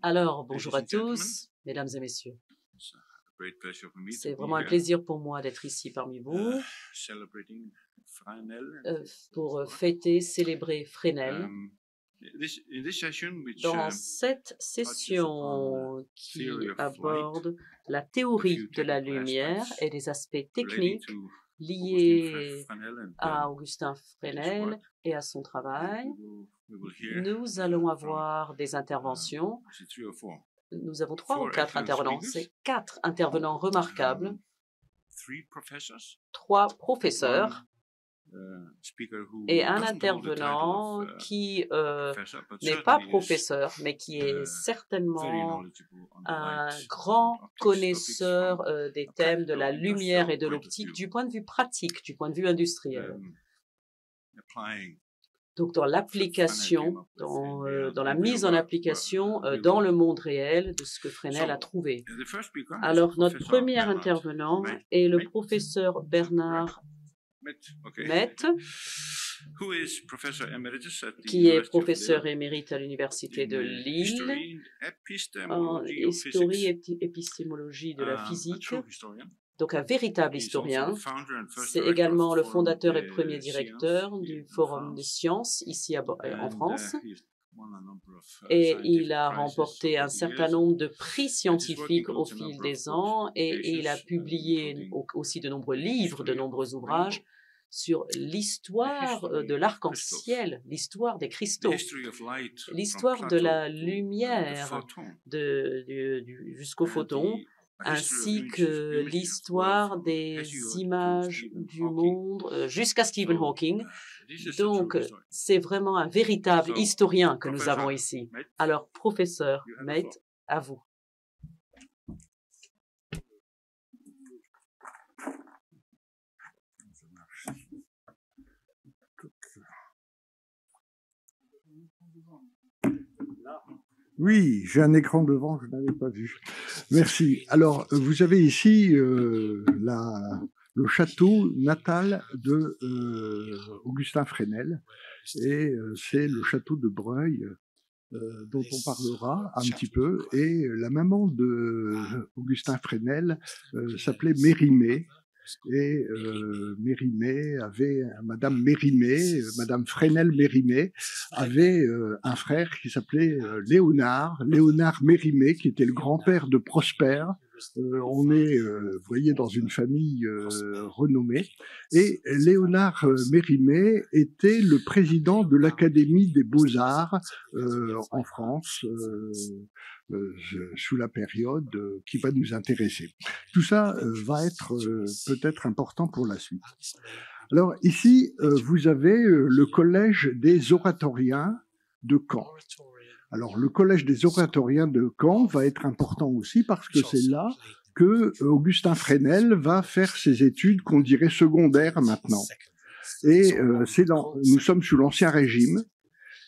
Alors, bonjour à tous, mesdames et messieurs. C'est vraiment un plaisir pour moi d'être ici parmi vous pour fêter, célébrer Fresnel. Dans cette session qui aborde la théorie de la lumière et des aspects techniques liés à Augustin Fresnel et à son travail, nous allons avoir des interventions. Nous avons 3 ou 4 intervenants. C'est 4 intervenants remarquables, 3 professeurs et un intervenant qui n'est pas professeur, mais qui est certainement un grand connaisseur des thèmes de la lumière et de l'optique du point de vue pratique, du point de vue industriel. Donc, dans l'application, dans la mise en application dans le monde réel de ce que Fresnel a trouvé. Alors, notre premier intervenant est le professeur Bernard Mette, qui est professeur émérite à l'université de Lille en histoire et épistémologie de la physique. Donc un véritable historien. C'est également le fondateur et premier directeur du Forum des sciences ici en France. Et il a remporté un certain nombre de prix scientifiques au fil des ans et il a publié aussi de nombreux livres, de nombreux ouvrages sur l'histoire de l'arc-en-ciel, l'histoire des cristaux, l'histoire de la lumière jusqu'au photon, ainsi que l'histoire des images du monde jusqu'à Stephen Hawking. Donc, c'est vraiment un véritable historien que nous avons ici. Alors, professeur Mette, à vous. Oui, j'ai un écran devant, je n'avais pas vu. Merci. Alors, vous avez ici le château natal de Augustin Fresnel, et c'est le château de Breuil, dont on parlera un petit peu. Et la maman de Augustin Fresnel s'appelait Mérimée. Et Mérimée avait, Madame Fresnel Mérimée avait un frère qui s'appelait Léonard Mérimée, qui était le grand-père de Prosper. On est, vous voyez, dans une famille renommée. Et Léonard Mérimée était le président de l'Académie des Beaux-Arts en France, sous la période qui va nous intéresser. Tout ça va être peut-être important pour la suite. Alors ici, vous avez le collège des oratoriens de Caen. Alors le collège des oratoriens de Caen va être important aussi parce que c'est là que Augustin Fresnel va faire ses études qu'on dirait secondaires maintenant. Et nous sommes sous l'Ancien Régime.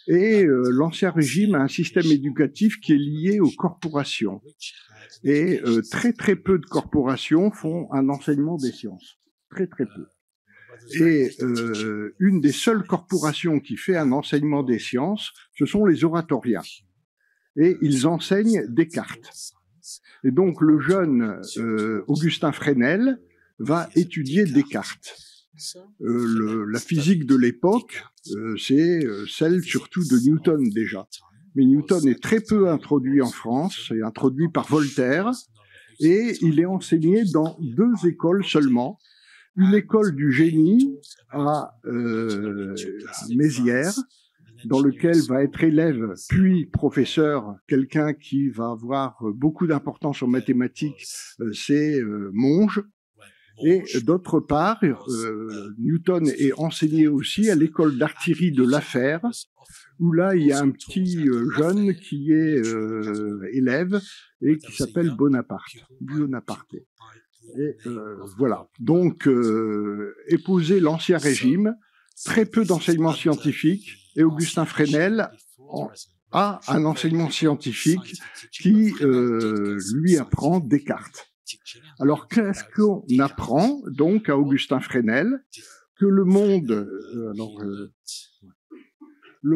Et l'Ancien Régime a un système éducatif qui est lié aux corporations. Et très peu de corporations font un enseignement des sciences. Très peu. Et une des seules corporations qui fait un enseignement des sciences, ce sont les oratoriens. Et ils enseignent Descartes. Et donc le jeune Augustin Fresnel va étudier Descartes. La physique de l'époque, c'est celle surtout de Newton déjà. Mais Newton est très peu introduit en France, c'est introduit par Voltaire, et il est enseigné dans 2 écoles seulement. Une école du génie à Mézières, dans lequel va être élève puis professeur, quelqu'un qui va avoir beaucoup d'importance en mathématiques, c'est Monge. Et d'autre part, Newton est enseigné aussi à l'école d'artillerie de La Fère, où là, il y a un petit jeune qui est élève et qui s'appelle Buonaparte. Et voilà. Donc, épouser l'Ancien Régime, très peu d'enseignement scientifique, et Augustin Fresnel a un enseignement scientifique qui lui apprend Descartes. Alors, qu'est-ce qu'on apprend donc à Augustin Fresnel? Que le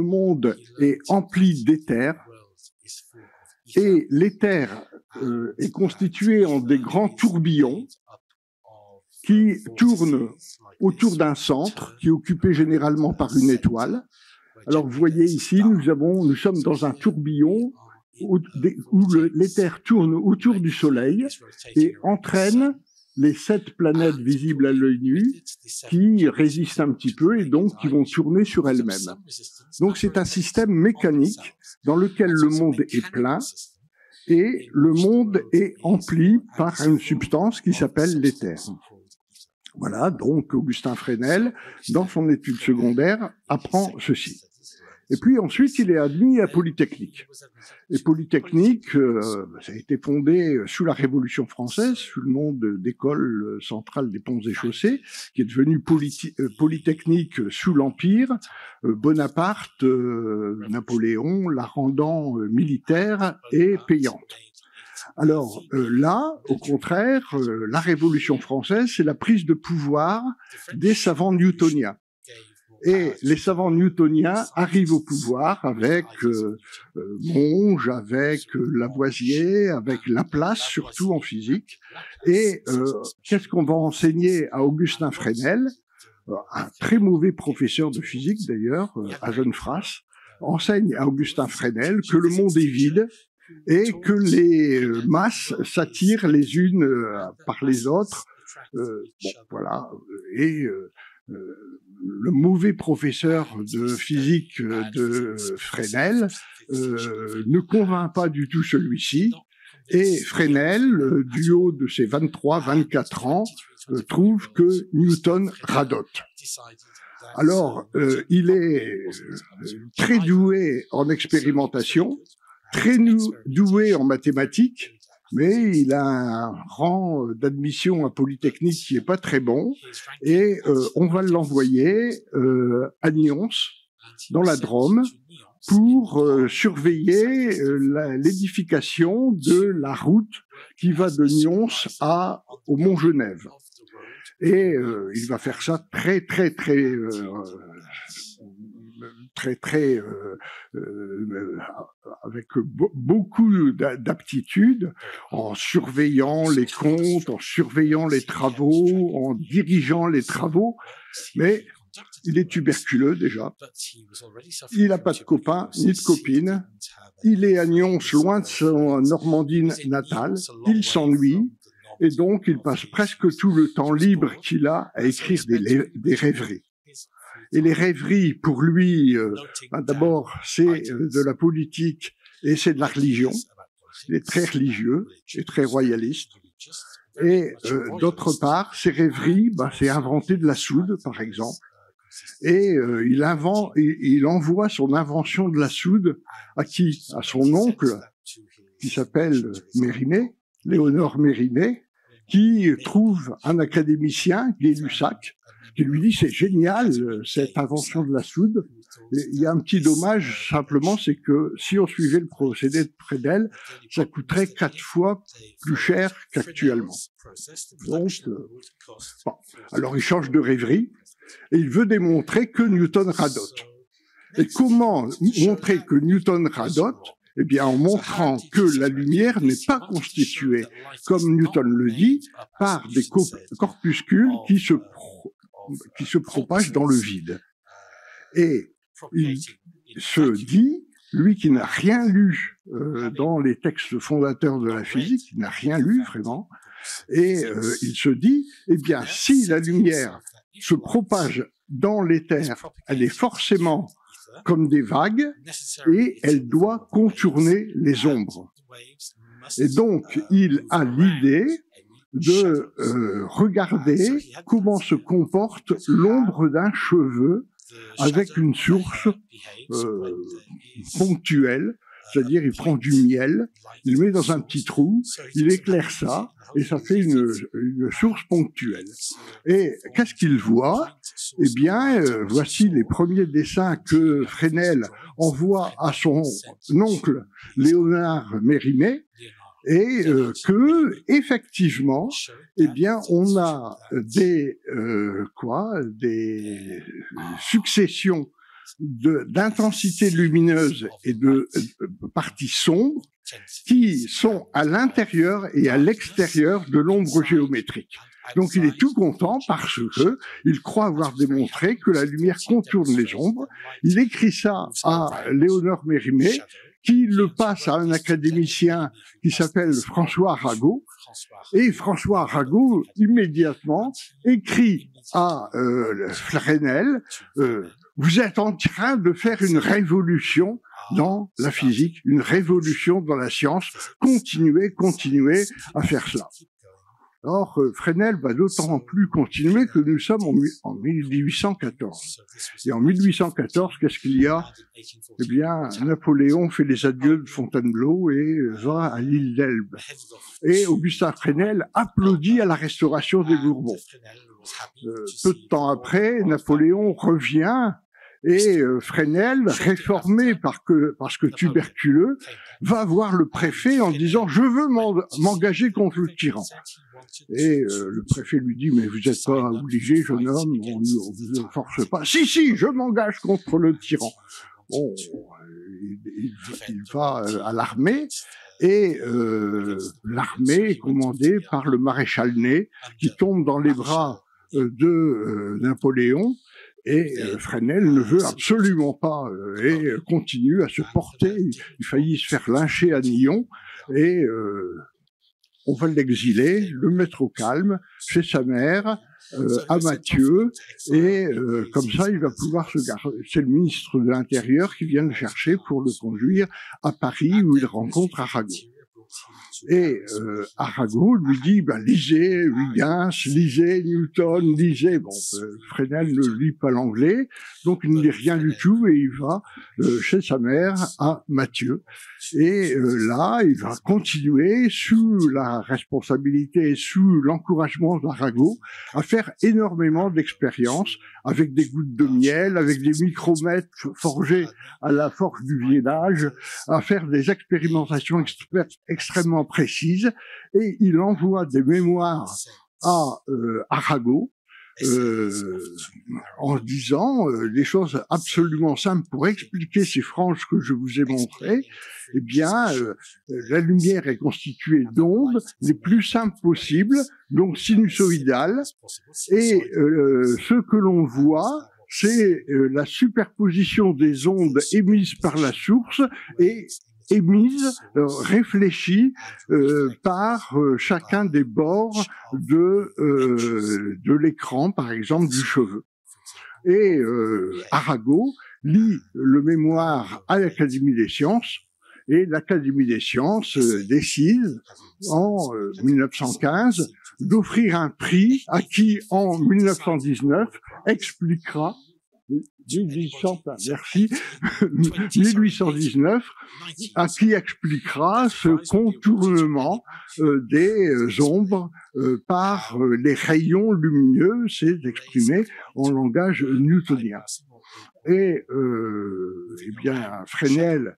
monde est empli d'éther, Et l'éther est constitué en des grands tourbillons qui tournent autour d'un centre qui est occupé généralement par une étoile. Alors vous voyez ici, nous sommes dans un tourbillon où l'éther tourne autour du Soleil et entraîne les 7 planètes visibles à l'œil nu qui résistent un petit peu et donc qui vont tourner sur elles-mêmes. Donc c'est un système mécanique dans lequel le monde est plein et le monde est empli par une substance qui s'appelle l'éther. Voilà, donc Augustin Fresnel, dans son étude secondaire, apprend ceci. Et puis ensuite, il est admis à Polytechnique. Et Polytechnique, ça a été fondé sous la Révolution française, sous le nom d'École centrale des ponts et chaussées, qui est devenue Polytechnique sous l'Empire. Bonaparte, Napoléon, la rendant militaire et payante. Alors là, au contraire, la Révolution française, c'est la prise de pouvoir des savants newtoniens. Et les savants newtoniens arrivent au pouvoir avec Monge, avec Lavoisier, avec Laplace, surtout en physique. Et qu'est-ce qu'on va enseigner à Augustin Fresnel, un très mauvais professeur de physique d'ailleurs, à Jeune-Frasse, enseigne à Augustin Fresnel que le monde est vide et que les masses s'attirent les unes par les autres. Bon, voilà. Et le mauvais professeur de physique de Fresnel ne convainc pas du tout celui-ci. Et Fresnel, du haut de ses 23-24 ans, trouve que Newton radote. Alors, il est très doué en expérimentation, très doué en mathématiques, mais il a un rang d'admission à Polytechnique qui est pas très bon, et on va l'envoyer à Nyons, dans la Drôme, pour surveiller l'édification de la route qui va de Nyons au Mont-Genève. Et il va faire ça très avec beaucoup d'aptitude, en surveillant les comptes, en surveillant les travaux, en dirigeant les travaux, mais il est tuberculeux déjà, il n'a pas de copains ni de copines, il est à Nyons, loin de son Normandie natale, il s'ennuie, et donc il passe presque tout le temps libre qu'il a à écrire des rêveries. Et les rêveries, pour lui, d'abord, c'est de la politique et c'est de la religion. Il est très religieux et très royaliste. Et d'autre part, ses rêveries, c'est inventer de la soude, par exemple. Et il envoie son invention de la soude à qui? À son oncle, qui s'appelle Mérimée, Léonard Mérimée, qui trouve un académicien, Gay-Lussac, qui lui dit c'est génial cette invention de la soude. Et il y a un petit dommage simplement, c'est que si on suivait le procédé de Fresnel, ça coûterait 4 fois plus cher qu'actuellement. Donc, bon. Alors il change de rêverie et il veut démontrer que Newton radote. Et comment montrer que Newton radote? Eh bien, en montrant que la lumière n'est pas constituée, comme Newton le dit, par des corpuscules qui se propagent dans le vide. Et il se dit, lui qui n'a rien lu dans les textes fondateurs de la physique, il n'a rien lu vraiment, et il se dit, eh bien, si la lumière se propage dans l'éther, elle est forcément comme des vagues, et elle doit contourner les ombres. Et donc, il a l'idée de regarder comment se comporte l'ombre d'un cheveu avec une source ponctuelle, c'est-à-dire il prend du miel, il le met dans un petit trou, il éclaire ça, et ça fait une source ponctuelle. Et qu'est-ce qu'il voit? Eh bien, voici les premiers dessins que Fresnel envoie à son oncle Léonard Mérimée, et que effectivement, eh bien, on a des successions d'intensité lumineuse et de parties sombres qui sont à l'intérieur et à l'extérieur de l'ombre géométrique. Donc il est tout content parce que il croit avoir démontré que la lumière contourne les ombres. Il écrit ça à Léonard Mérimée, qui le passe à un académicien qui s'appelle François Arago. Et François Arago, immédiatement, écrit à Fresnel, vous êtes en train de faire une révolution dans la physique, une révolution dans la science, continuez à faire cela. Or, Fresnel va d'autant plus continuer que nous sommes en 1814. Et en 1814, qu'est-ce qu'il y a? Eh bien, Napoléon fait les adieux de Fontainebleau et va à l'île d'Elbe. Et Augustin Fresnel applaudit à la restauration des Bourbons. Peu de temps après, Napoléon revient et Fresnel, réformé parce que tuberculeux, va voir le préfet en disant « Je veux m'engager contre le tyran ». Et le préfet lui dit « Mais vous n'êtes pas obligé, jeune homme, on ne vous force pas. »« Si, je m'engage contre le tyran. » Bon, il va à l'armée, et l'armée est commandée par le maréchal Ney, qui tombe dans les bras de Napoléon. Et Fresnel ne veut absolument pas et continue à se porter. Il faillit se faire lyncher à Nyons et on va l'exiler, le mettre au calme chez sa mère, à Mathieu, et comme ça il va pouvoir se garer. C'est le ministre de l'Intérieur qui vient le chercher pour le conduire à Paris où il rencontre Arago. Et Arago lui dit lisez Huygens, lisez Newton, lisez. Bon, Fresnel ne lit pas l'anglais, donc il ne lit rien du tout et il va chez sa mère à Mathieu. Et là, il va continuer sous la responsabilité et sous l'encouragement d'Arago à faire énormément d'expériences avec des gouttes de miel, avec des micromètres forgés à la force du vieillage, à faire des expérimentations extrêmement précises, et il envoie des mémoires à Arago en disant des choses absolument simples pour expliquer ces franges que je vous ai montrées. Eh bien, la lumière est constituée d'ondes les plus simples possibles, donc sinusoïdales, et ce que l'on voit, c'est la superposition des ondes émises par la source et émises, réfléchies par chacun des bords de l'écran, par exemple du cheveu. Et Arago lit le mémoire à l'Académie des sciences, et l'Académie des sciences décide en 1915 d'offrir un prix à qui, en 1919, expliquera 1819, à qui expliquera ce contournement des ombres par les rayons lumineux, c'est exprimé en langage newtonien. Et eh bien, Fresnel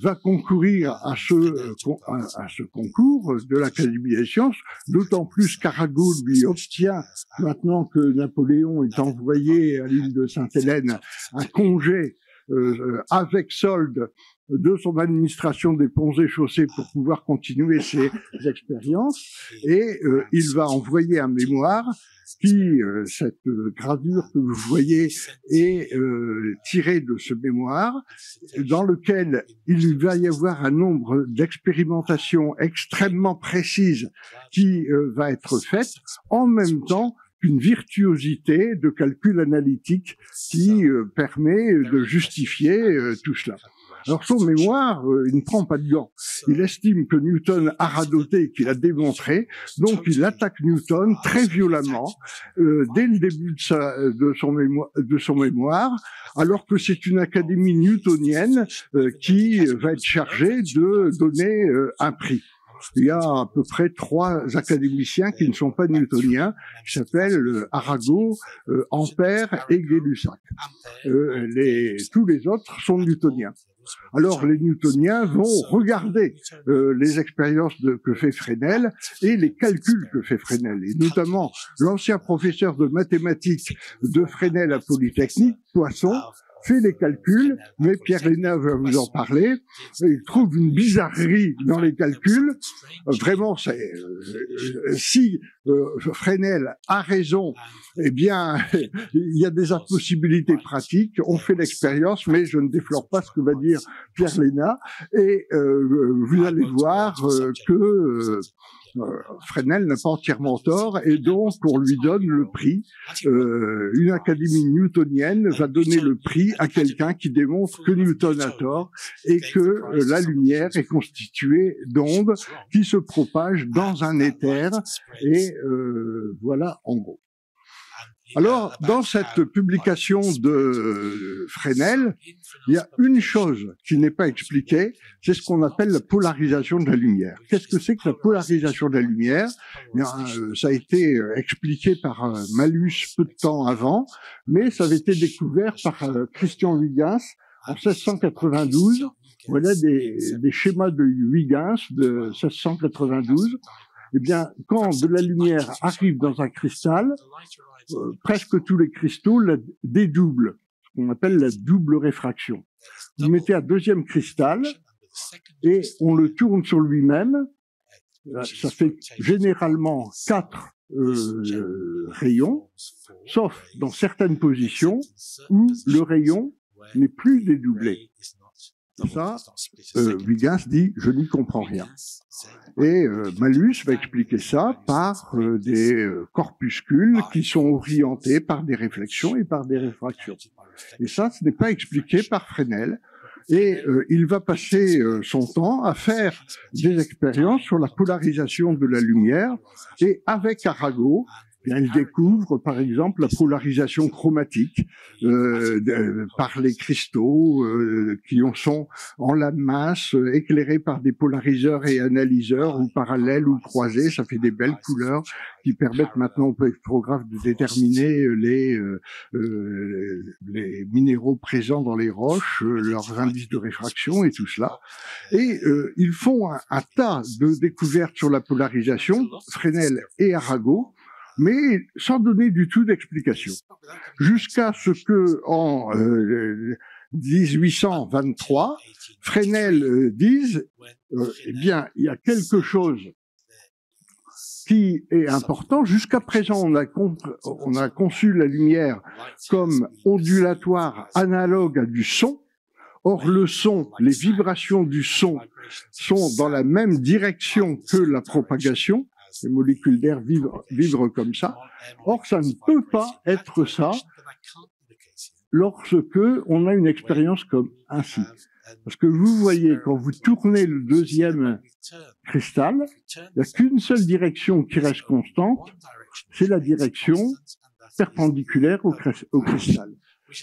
va concourir à ce concours de l'Académie des sciences, d'autant plus qu'Arago lui obtient, maintenant que Napoléon est envoyé à l'île de Sainte-Hélène, un congé avec solde de son administration des ponts et chaussées pour pouvoir continuer ses expériences, et il va envoyer un mémoire qui, cette gravure que vous voyez, est tirée de ce mémoire, dans lequel il va y avoir un nombre d'expérimentations extrêmement précises qui va être faite, en même temps qu'une virtuosité de calcul analytique qui permet de justifier tout cela. Alors son mémoire, il ne prend pas de gants. Il estime que Newton a radoté, qu'il a démontré, donc il attaque Newton très violemment dès le début de son mémoire, alors que c'est une académie newtonienne qui va être chargée de donner un prix. Il y a à peu près 3 académiciens qui ne sont pas newtoniens, qui s'appellent Arago, Ampère et Gay-Lussac. Tous les autres sont newtoniens. Alors les newtoniens vont regarder les expériences que fait Fresnel et les calculs que fait Fresnel, et notamment l'ancien professeur de mathématiques de Fresnel à Polytechnique, Poisson, fait des calculs, mais Pierre Léna va vous en parler. Il trouve une bizarrerie dans les calculs. Vraiment, si Fresnel a raison, eh bien, il y a des impossibilités pratiques. On fait l'expérience, mais je ne déflore pas ce que va dire Pierre Léna. Et vous allez voir que Fresnel n'a pas entièrement tort, et donc on lui donne le prix. Une académie newtonienne va donner le prix à quelqu'un qui démontre que Newton a tort et que la lumière est constituée d'ondes qui se propagent dans un éther. Et voilà en gros. Alors, dans cette publication de Fresnel, il y a une chose qui n'est pas expliquée, c'est ce qu'on appelle la polarisation de la lumière. Qu'est-ce que c'est que la polarisation de la lumière? Ça a été expliqué par Malus peu de temps avant, mais ça avait été découvert par Christian Huygens en 1692. Voilà des schémas de Huygens de 1692. Eh bien, quand de la lumière arrive dans un cristal, presque tous les cristaux la dédoublent, ce qu'on appelle la double réfraction. Vous mettez un deuxième cristal et on le tourne sur lui-même. Ça fait généralement 4 rayons, sauf dans certaines positions où le rayon n'est plus dédoublé. Ça, Huygens dit « je n'y comprends rien ». Et Malus va expliquer ça par des corpuscules qui sont orientés par des réflexions et par des réfractions. Et ça, ce n'est pas expliqué par Fresnel. Et il va passer son temps à faire des expériences sur la polarisation de la lumière. Et avec Arago, bien, il découvre, par exemple, la polarisation chromatique par les cristaux qui sont en lame mince, éclairés par des polariseurs et analyseurs ou parallèles ou croisés. Ça fait des belles couleurs qui permettent maintenant aux spectrographes de déterminer les minéraux présents dans les roches, leurs indices de réfraction et tout cela. Et ils font un tas de découvertes sur la polarisation, Fresnel et Arago, mais sans donner du tout d'explication. Jusqu'à ce que, en 1823, Fresnel dise, eh bien, il y a quelque chose qui est important. Jusqu'à présent, on a conçu la lumière comme ondulatoire analogue à du son. Or, le son, les vibrations du son sont dans la même direction que la propagation. Les molécules d'air vibrent comme ça. Or, ça ne peut pas être ça lorsque on a une expérience comme ainsi. Parce que vous voyez, quand vous tournez le deuxième cristal, il n'y a qu'une seule direction qui reste constante, c'est la direction perpendiculaire au cristal.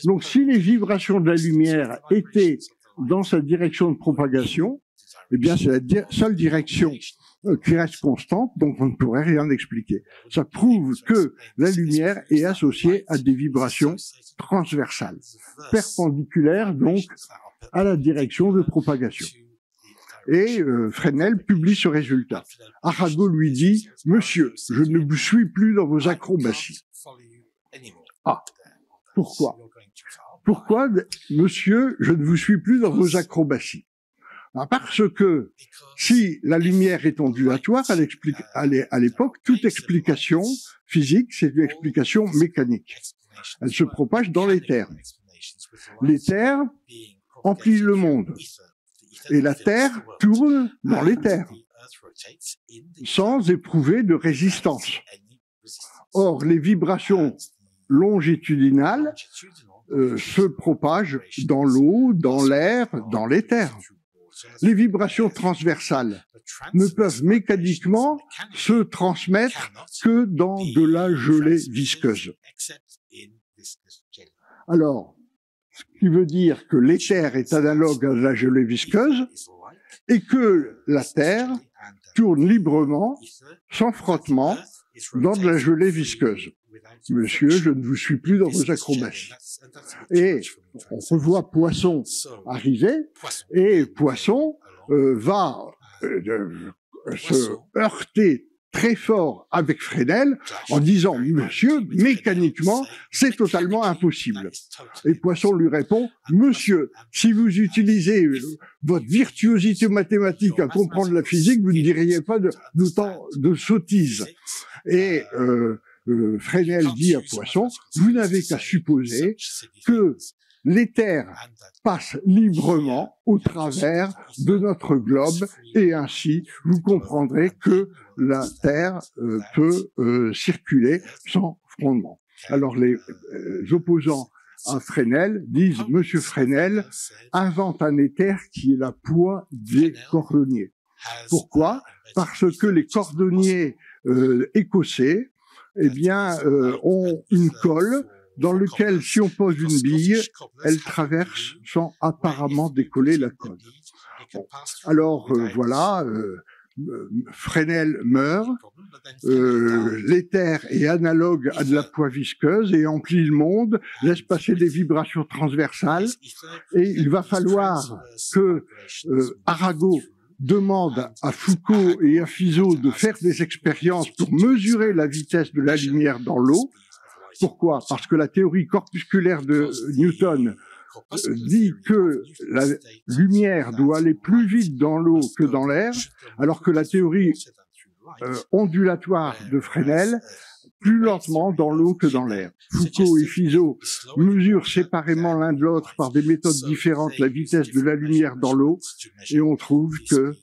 Donc, si les vibrations de la lumière étaient dans sa direction de propagation, eh bien, c'est la seule direction qui reste constante, donc on ne pourrait rien expliquer. Ça prouve que la lumière est associée à des vibrations transversales, perpendiculaires donc à la direction de propagation. Et Fresnel publie ce résultat. Arago lui dit « Monsieur, je ne vous suis plus dans vos acrobaties ». Ah, pourquoi? Pourquoi, monsieur, je ne vous suis plus dans vos acrobaties? Parce que si la lumière est ondulatoire, elle explique, à l'époque, toute explication physique, c'est une explication mécanique. Elle se propage dans l'éther. L'éther emplit le monde. Et la Terre tourne dans l'éther, sans éprouver de résistance. Or, les vibrations longitudinales se propagent dans l'eau, dans l'air, dans l'éther. Les vibrations transversales ne peuvent mécaniquement se transmettre que dans de la gelée visqueuse. Alors, ce qui veut dire que l'éther est analogue à la gelée visqueuse et que la Terre tourne librement, sans frottement, dans de la gelée visqueuse. Monsieur, je ne vous suis plus dans vos acrobaties. Et on revoit Poisson arriver, et Poisson va se heurter très fort avec Fresnel en disant « Monsieur, mécaniquement, c'est totalement impossible ». Et Poisson lui répond « Monsieur, si vous utilisez votre virtuosité mathématique à comprendre la physique, vous ne diriez pas d'autant de sottises. » Et Fresnel dit à Poisson « Vous n'avez qu'à supposer que l'éther passe librement au travers de notre globe et ainsi vous comprendrez que la Terre peut circuler sans fondement. » Alors les opposants à Fresnel disent « Monsieur Fresnel invente un éther qui est la poix des cordonniers ». Pourquoi? Parce que les cordonniers écossais eh bien, ont une colle dans lequel, si on pose une bille, elle traverse sans apparemment décoller la colle. Bon. Alors, voilà, Fresnel meurt, l'éther est analogue à de la poix visqueuse et emplit le monde, laisse passer des vibrations transversales, et il va falloir que Arago demande à Foucault et à Fizeau de faire des expériences pour mesurer la vitesse de la lumière dans l'eau. Pourquoi? Parce que la théorie corpusculaire de Newton dit que la lumière doit aller plus vite dans l'eau que dans l'air, alors que la théorie ondulatoire de Fresnel plus lentement dans l'eau que dans l'air. Foucault et Fizeau mesurent séparément l'un de l'autre par des méthodes différentes la vitesse de la lumière dans l'eau, et on trouve que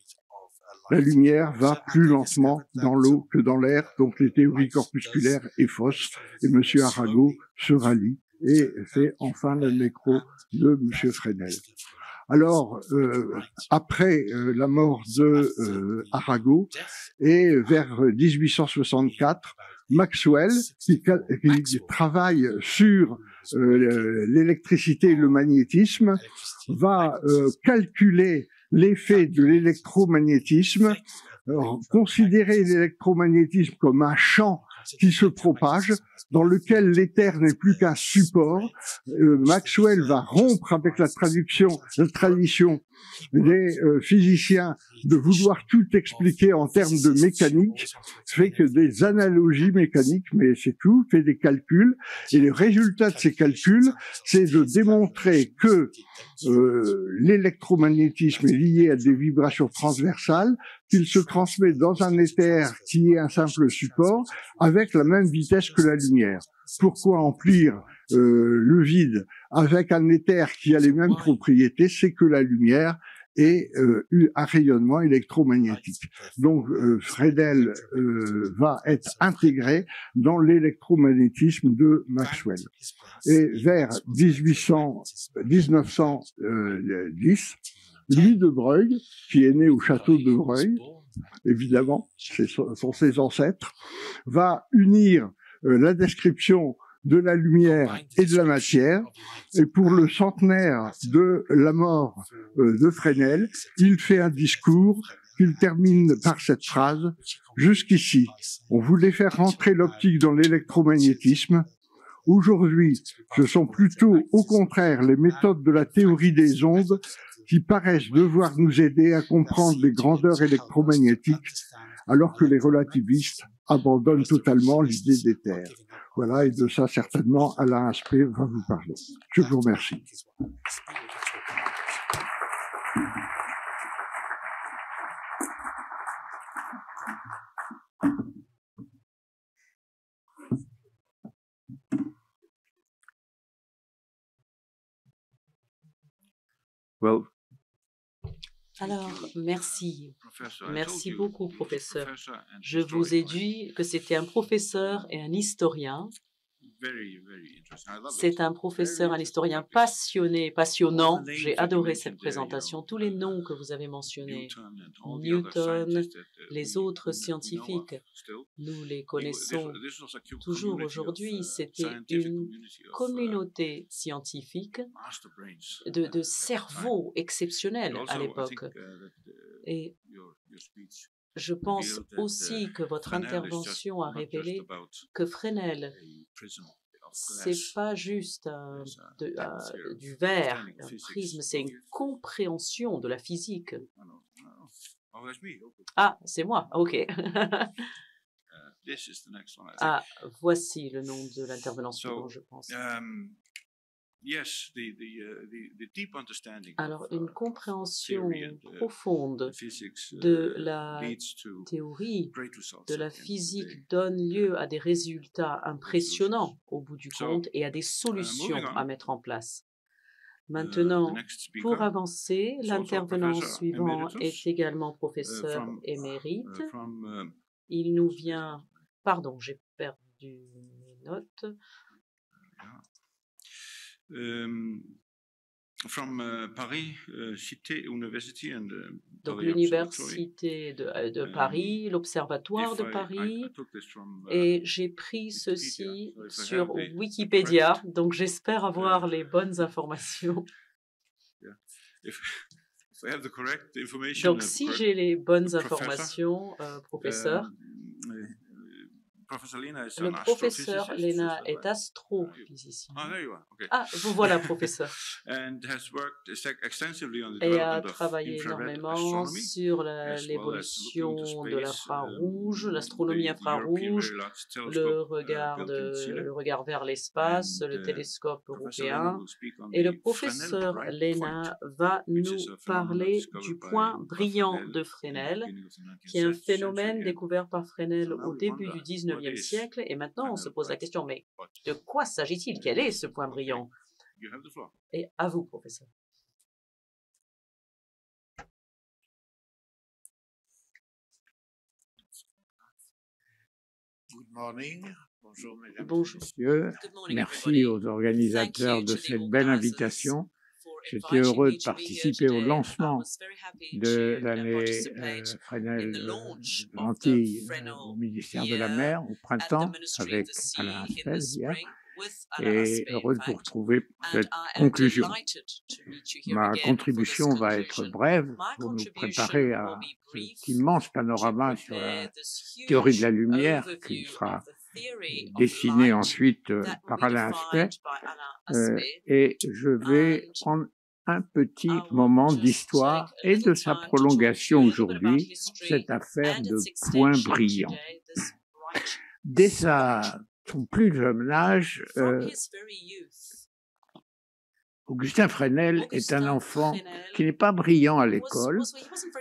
la lumière va plus lentement dans l'eau que dans l'air, donc les théories corpusculaires est fausse, et M. Arago se rallie et fait enfin le nécro de M. Fresnel. Alors, après la mort de Arago, et vers 1864, Maxwell, qui travaille sur l'électricité et le magnétisme, va calculer l'effet de l'électromagnétisme, considérer l'électromagnétisme comme un champ qui se propage, dans lequel l'éther n'est plus qu'un support. Maxwell va rompre avec la tradition des physiciens de vouloir tout expliquer en termes de mécanique, fait que des analogies mécaniques, mais c'est tout, fait des calculs, et le résultat de ces calculs, c'est de démontrer que l'électromagnétisme est lié à des vibrations transversales, qu'il se transmet dans un éther qui est un simple support, avec la même vitesse que la lumière. Pourquoi emplir le vide avec un éther qui a les mêmes propriétés? C'est que la lumière est un rayonnement électromagnétique. Donc Fresnel va être intégré dans l'électromagnétisme de Maxwell. Et vers 1910, Louis de Broglie, qui est né au château de Broglie, évidemment, sont ses ancêtres, va unir la description de la lumière et de la matière, et pour le centenaire de la mort de Fresnel, il fait un discours qu'il termine par cette phrase « Jusqu'ici, on voulait faire rentrer l'optique dans l'électromagnétisme. Aujourd'hui, ce sont plutôt au contraire les méthodes de la théorie des ondes qui paraissent devoir nous aider à comprendre les grandeurs électromagnétiques, alors que les relativistes abandonnent totalement l'idée d'éther. » Voilà, et de ça, certainement, Alain Aspect va vous parler. Je vous remercie. Alors, merci. Merci beaucoup, professeur. Je vous ai dit que c'était un professeur et un historien. C'est un professeur, un historien passionné, passionnant. J'ai adoré cette présentation. Tous les noms que vous avez mentionnés, Newton, les autres scientifiques, nous les connaissons toujours aujourd'hui. C'était une communauté scientifique de cerveaux exceptionnels à l'époque. Et je pense aussi que votre intervention a révélé que Fresnel, c'est pas juste du verre, un prisme, c'est une compréhension de la physique. Ah, c'est moi, ok. Ah, voici le nom de l'intervenant suivant, je pense. Alors, une compréhension profonde de la théorie de la physique donne lieu à des résultats impressionnants au bout du compte et à des solutions à mettre en place. Maintenant, pour avancer, l'intervenant suivant est également professeur émérite. Il nous vient... Pardon, j'ai perdu mes notes. Donc l'université de Paris, l'observatoire de Paris, et j'ai pris ceci sur Wikipédia, donc j'espère avoir les bonnes informations. Donc si j'ai les bonnes informations, professeur, le professeur Lena est astrophysicien. Ah, vous voilà, professeur. Et a travaillé énormément sur l'évolution de l'infrarouge, l'astronomie infrarouge, le regard vers l'espace, le télescope européen. Et le professeur Lena va nous parler du point brillant de Fresnel, qui est un phénomène découvert par Fresnel au début du 19e siècle. Et maintenant, on se pose la question, mais de quoi s'agit-il? Quel est ce point brillant? Et à vous, professeur. Bonjour, messieurs. Merci aux organisateurs de cette belle invitation. J'étais heureux de participer au lancement de l'année Fresnel-Lentille au ministère de la Mer au printemps avec Alain Aspel hier, et heureux de vous retrouver pour cette conclusion. Ma contribution va être brève pour nous préparer à cet immense panorama sur la théorie de la lumière qui sera dessiné ensuite par Alain Aspect, et je vais prendre un petit moment d'histoire et de sa prolongation aujourd'hui, cette affaire de point brillant. Dès son plus jeune âge, Augustin Fresnel est un enfant qui n'est pas brillant à l'école,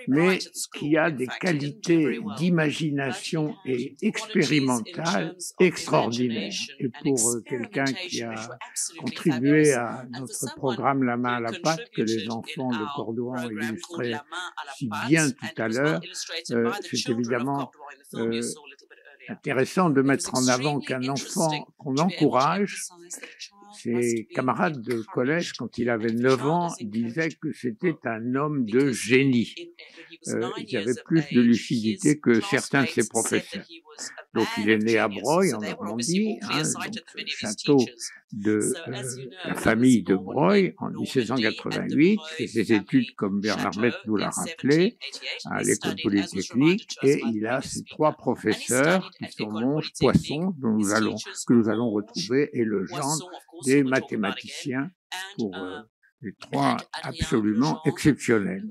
mais qui a des qualités d'imagination et expérimentale extraordinaires. Et pour quelqu'un qui a contribué à notre programme La main à la pâte, que les enfants de Cordoue ont illustré si bien tout à l'heure, c'est évidemment intéressant de mettre en avant qu'un enfant qu'on encourage, ses camarades de collège, quand il avait 9 ans, disaient que c'était un homme de génie. Il avait plus de lucidité que certains de ses professeurs. Donc il est né à Broglie, en Normandie, donc le château de la famille de Broglie, en 1788, fait ses études, comme Bernard Mette nous l'a rappelé, à l'école polytechnique, et il a ses 3 professeurs, qui sont Monge, Poisson, que nous allons retrouver, et Legendre, des mathématiciens, pour les 3 absolument exceptionnels.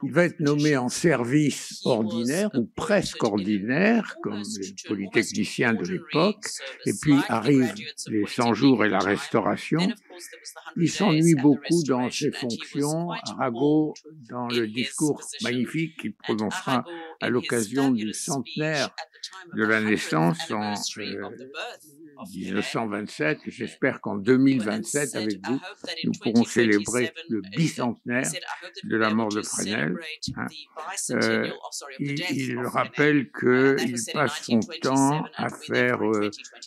Il va être nommé en service ordinaire ou presque ordinaire, comme les polytechniciens de l'époque, et puis arrivent les 100 jours et la Restauration. Il s'ennuie beaucoup dans ses fonctions. Arago, dans le discours magnifique qu'il prononcera à l'occasion du centenaire de la naissance en 1927, et j'espère qu'en 2027, avec vous, nous pourrons célébrer le bicentenaire de la mort de Fresnel. Il rappelle qu'il passe son temps à faire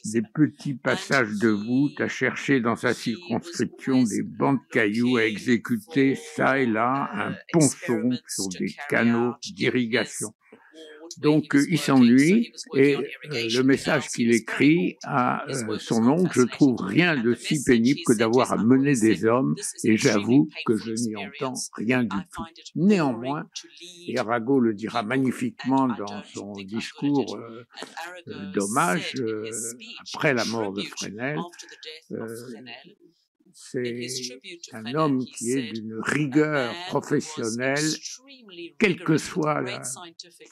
des petits passages de voûte, à chercher dans sa circonscription des bancs de cailloux, à exécuter ça et là un ponceau sur des canaux d'irrigation. Donc il s'ennuie, et le message qu'il écrit à son oncle: je trouve rien de si pénible que d'avoir à mener des hommes, et j'avoue que je n'y entends rien du tout. Néanmoins, et Arago le dira magnifiquement dans son discours d'hommage après la mort de Fresnel, c'est un homme qui est d'une rigueur professionnelle, quelle que soit la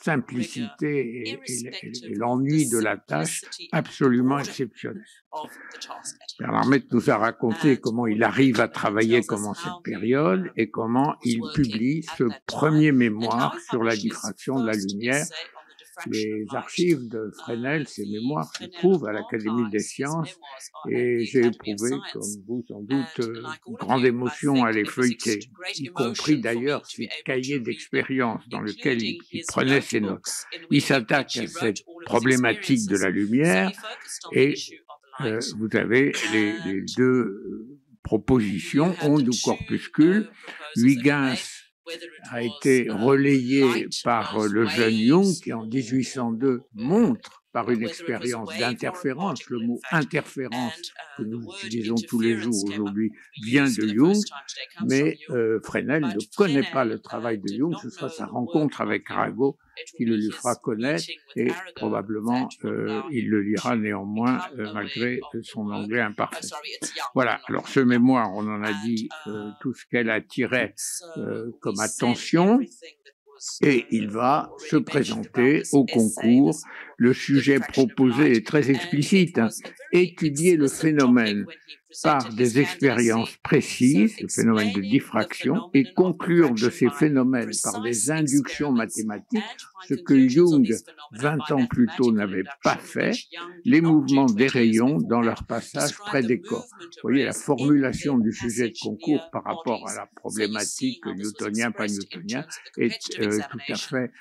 simplicité et l'ennui de la tâche, absolument exceptionnel. Bernard nous a raconté comment il arrive à travailler pendant cette période et comment il publie ce premier mémoire sur la diffraction de la lumière. Les archives de Fresnel, ces mémoires se trouvent à l'Académie des sciences et j'ai éprouvé, comme vous sans doute, une grande émotion à les feuilleter, y compris d'ailleurs ces cahiers d'expérience dans lesquels il prenait ses notes. Il s'attaque à cette problématique de la lumière et vous avez les deux propositions, onde ou corpuscule. Huygens a été relayé par le jeune Jung qui en 1802 montre par une expérience d'interférence, le mot interférence que nous utilisons tous les jours aujourd'hui vient de Jung, mais Fresnel ne connaît pas le travail de Jung, ce sera sa rencontre avec Arago qui le lui fera connaître et probablement il le lira néanmoins malgré son anglais imparfait. Voilà, alors ce mémoire, on en a dit tout ce qu'elle attirait comme attention et il va se présenter au concours. Le sujet proposé est très explicite, étudier le phénomène par des expériences précises, le phénomène de diffraction, et conclure de ces phénomènes par des inductions mathématiques, ce que Jung, 20 ans plus tôt, n'avait pas fait, les mouvements des rayons dans leur passage près des corps. Vous voyez, la formulation du sujet de concours par rapport à la problématique newtonien, pas newtonien, est tout à fait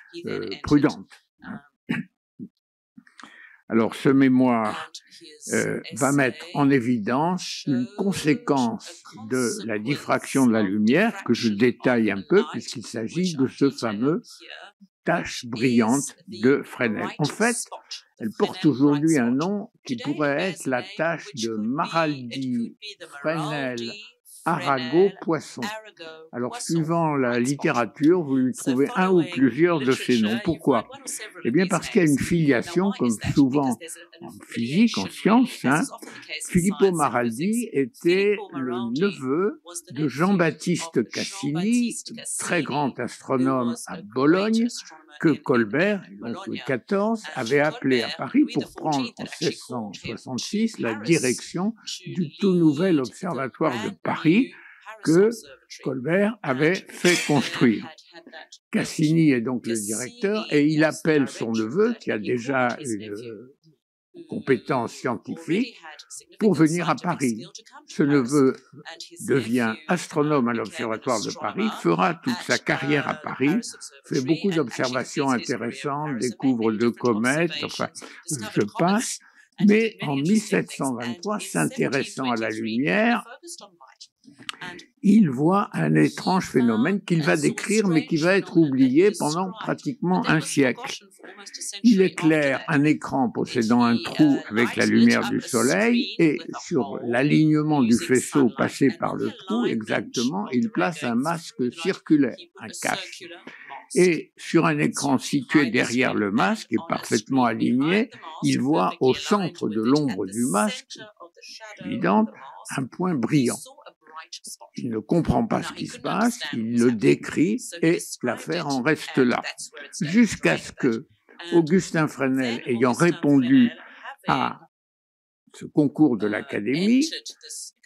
prudente. Alors, ce mémoire va mettre en évidence une conséquence de la diffraction de la lumière que je détaille un peu puisqu'il s'agit de ce fameux tache brillante de Fresnel. En fait, elle porte aujourd'hui un nom qui pourrait être la tache de Maraldi, Fresnel, Arago, Poisson. Alors, suivant la littérature, vous lui trouvez un ou plusieurs de ces noms. Pourquoi? Eh bien, parce qu'il y a une filiation, comme souvent en physique, en sciences. Filippo Maraldi était le neveu de Jean-Baptiste Cassini, très grand astronome à Bologne, que Colbert, donc Louis XIV, avait appelé à Paris pour prendre en 1666 la direction du tout nouvel observatoire de Paris que Colbert avait fait construire. Cassini est donc le directeur et il appelle son neveu, qui a déjà une compétence scientifique, pour venir à Paris. Ce neveu devient astronome à l'Observatoire de Paris, fera toute sa carrière à Paris, fait beaucoup d'observations intéressantes, découvre 2 comètes, enfin, je passe, mais en 1723, s'intéressant à la lumière, il voit un étrange phénomène qu'il va décrire, mais qui va être oublié pendant pratiquement un siècle. Il éclaire un écran possédant un trou avec la lumière du soleil, et sur l'alignement du faisceau passé par le trou, exactement, il place un masque circulaire, un casque. Et sur un écran situé derrière le masque, et parfaitement aligné, il voit au centre de l'ombre du masque, évidente, un point brillant. Il ne comprend pas ce qui se passe, il le décrit et l'affaire en reste là. Jusqu'à ce que Augustin Fresnel, ayant répondu à ce concours de l'Académie,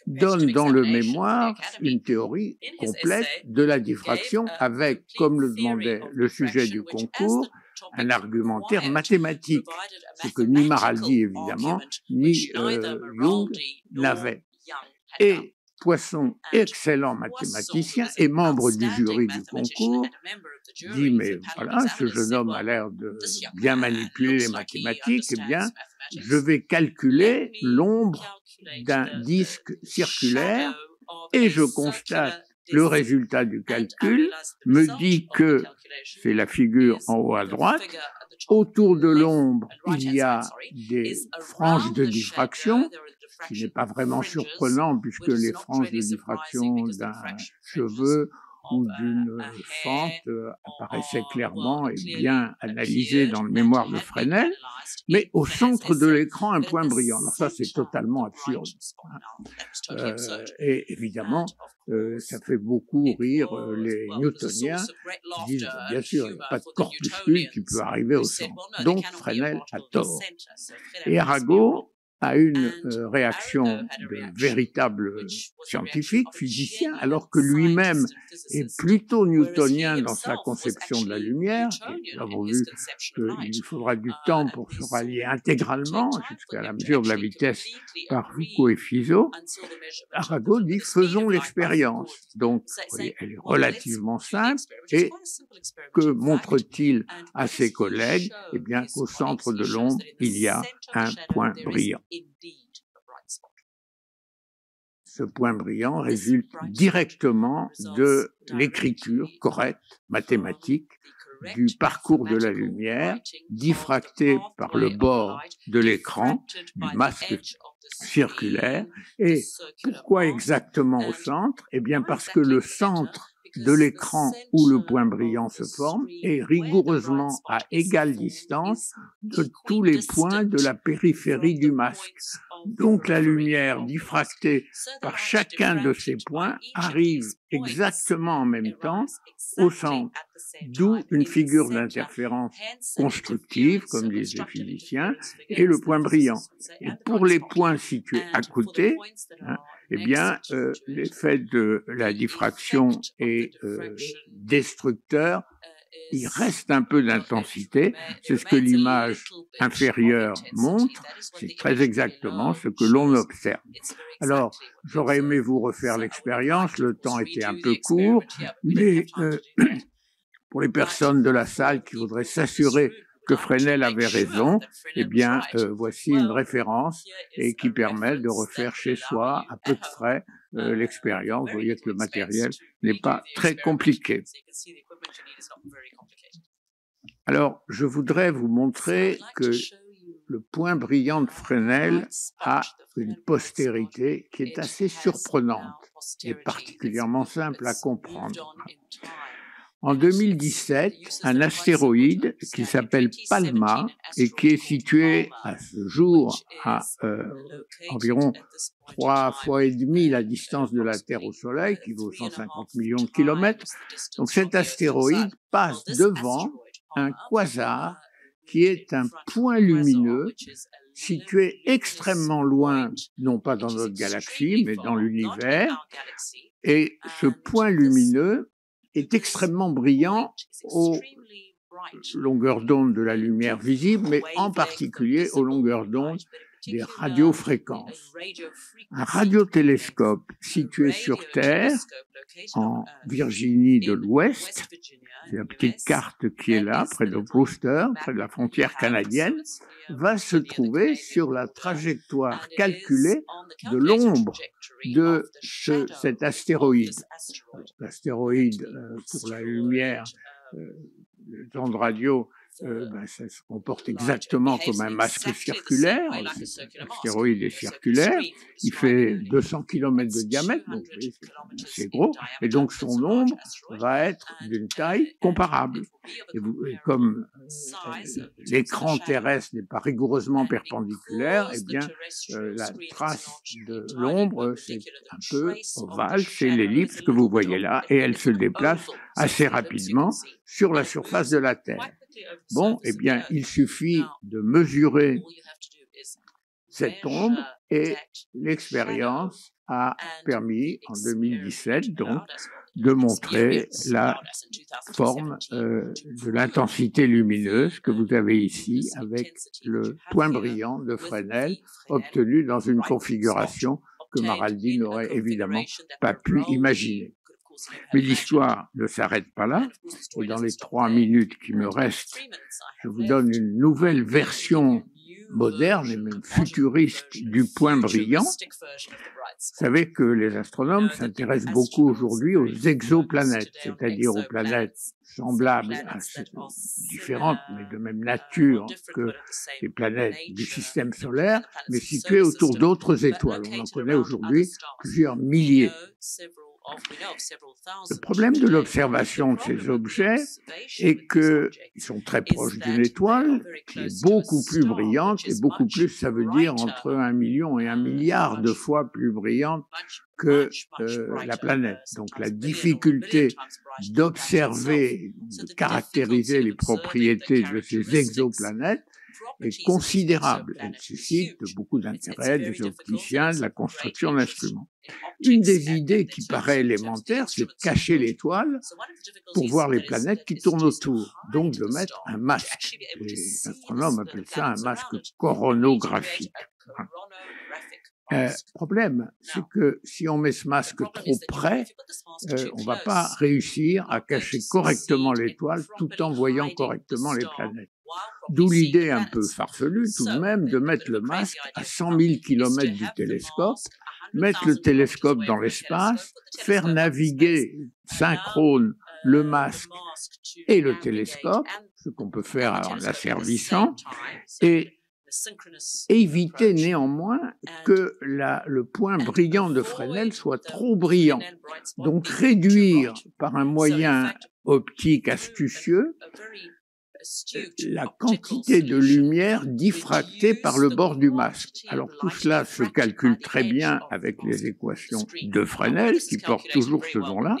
donne dans le mémoire une théorie complète de la diffraction avec, comme le demandait le sujet du concours, un argumentaire mathématique, ce que ni Maraldi, évidemment, ni Jung n'avaient. Et Poisson, excellent mathématicien et membre du jury du concours, dit, mais voilà, ce jeune homme a l'air de bien manipuler les mathématiques, eh bien, je vais calculer l'ombre d'un disque circulaire et je constate le résultat du calcul me dit que, c'est la figure en haut à droite, autour de l'ombre, il y a des franges de diffraction, ce qui n'est pas vraiment surprenant puisque les franges de diffraction d'un cheveu ou d'une fente apparaissait clairement et bien analysé dans le mémoire de Fresnel, mais au centre de l'écran, un point brillant. Alors ça, c'est totalement absurde. Et évidemment, ça fait beaucoup rire les newtoniens qui disent, bien sûr, il n'y a pas de corpuscule qui peut arriver au centre. Donc, Fresnel a tort. Et Arago a une réaction de véritable scientifique, physicien, alors que lui-même est plutôt newtonien dans sa conception de la lumière. Et nous avons vu qu'il faudra du temps pour se rallier intégralement jusqu'à la mesure de la vitesse par Foucault et Fizeau. Arago dit « faisons l'expérience ». Donc, vous voyez, elle est relativement simple. Et que montre-t-il à ses collègues? Eh bien, qu'au centre de l'ombre, il y a un point brillant. Ce point brillant résulte directement de l'écriture correcte, mathématique, du parcours de la lumière, diffracté par le bord de l'écran, du masque circulaire. Et pourquoi exactement au centre? Eh bien, parce que le centre de l'écran où le point brillant se forme est rigoureusement à égale distance de tous les points de la périphérie du masque. Donc la lumière diffractée par chacun de ces points arrive exactement en même temps au centre, d'où une figure d'interférence constructive, comme disent les physiciens, et le point brillant. Et pour les points situés à côté, eh bien, l'effet de la diffraction est destructeur. Il reste un peu d'intensité, c'est ce que l'image inférieure montre, c'est très exactement ce que l'on observe. Alors, j'aurais aimé vous refaire l'expérience, le temps était un peu court, mais pour les personnes de la salle qui voudraient s'assurer que Fresnel avait raison, eh bien, voici une référence et qui permet de refaire chez soi, à peu de frais, l'expérience. Vous voyez que le matériel n'est pas très compliqué. Alors, je voudrais vous montrer que le point brillant de Fresnel a une postérité qui est assez surprenante et particulièrement simple à comprendre. En 2017, un astéroïde qui s'appelle Palma et qui est situé à ce jour à environ 3,5 fois la distance de la Terre au Soleil, qui vaut 150 millions de kilomètres. Donc cet astéroïde passe devant un quasar qui est un point lumineux situé extrêmement loin, non pas dans notre galaxie, mais dans l'univers. Et ce point lumineux est extrêmement brillant aux longueurs d'onde de la lumière visible, mais en particulier aux longueurs d'onde des radiofréquences. Un radiotélescope situé sur Terre, en Virginie de l'Ouest, c'est la petite carte qui est là, près de Brewster, près de la frontière canadienne, va se trouver sur la trajectoire calculée de l'ombre de cet astéroïde. L'astéroïde, pour la lumière, le temps de radio, ça se comporte exactement comme un masque circulaire. L'astéroïde est circulaire, il fait 200 km de diamètre, donc c'est gros, et donc son ombre va être d'une taille comparable. Et comme l'écran terrestre n'est pas rigoureusement perpendiculaire, eh bien la trace de l'ombre, c'est un peu ovale, c'est l'ellipse que vous voyez là, et elle se déplace assez rapidement sur la surface de la Terre. Bon, eh bien, il suffit de mesurer cette ombre et l'expérience a permis, en 2017, donc, de montrer la forme de l'intensité lumineuse que vous avez ici avec le point brillant de Fresnel obtenu dans une configuration que Maraldi n'aurait évidemment pas pu imaginer. Mais l'histoire ne s'arrête pas là, et dans les 3 minutes qui me restent, je vous donne une nouvelle version moderne et même futuriste du point brillant. Vous savez que les astronomes s'intéressent beaucoup aujourd'hui aux exoplanètes, c'est-à-dire aux planètes semblables, différentes, mais de même nature que les planètes du système solaire, mais situées autour d'autres étoiles. On en connaît aujourd'hui plusieurs milliers. Le problème de l'observation de ces objets est qu'ils sont très proches d'une étoile qui est beaucoup plus brillante, et beaucoup plus, ça veut dire entre 1 million et 1 milliard de fois plus brillante que la planète. Donc la difficulté d'observer, de caractériser les propriétés de ces exoplanètes est considérable. Elle suscite beaucoup d'intérêt des opticiens, de la construction d'instruments. Une des idées qui paraît élémentaire, c'est de cacher l'étoile pour voir les planètes qui tournent autour, donc de mettre un masque. Les astronomes appellent ça un masque coronographique. Problème, c'est que si on met ce masque trop près, on ne va pas réussir à cacher correctement l'étoile tout en voyant correctement les planètes. D'où l'idée un peu farfelue tout de même de mettre le masque à 100 000 km du télescope, mettre le télescope dans l'espace, faire naviguer synchrone le masque et le télescope, ce qu'on peut faire en l'asservissant, et éviter néanmoins que le point brillant de Fresnel soit trop brillant. Donc réduire par un moyen optique astucieux la quantité de lumière diffractée par le bord du masque. Alors tout cela se calcule très bien avec les équations de Fresnel, qui portent toujours ce nom-là.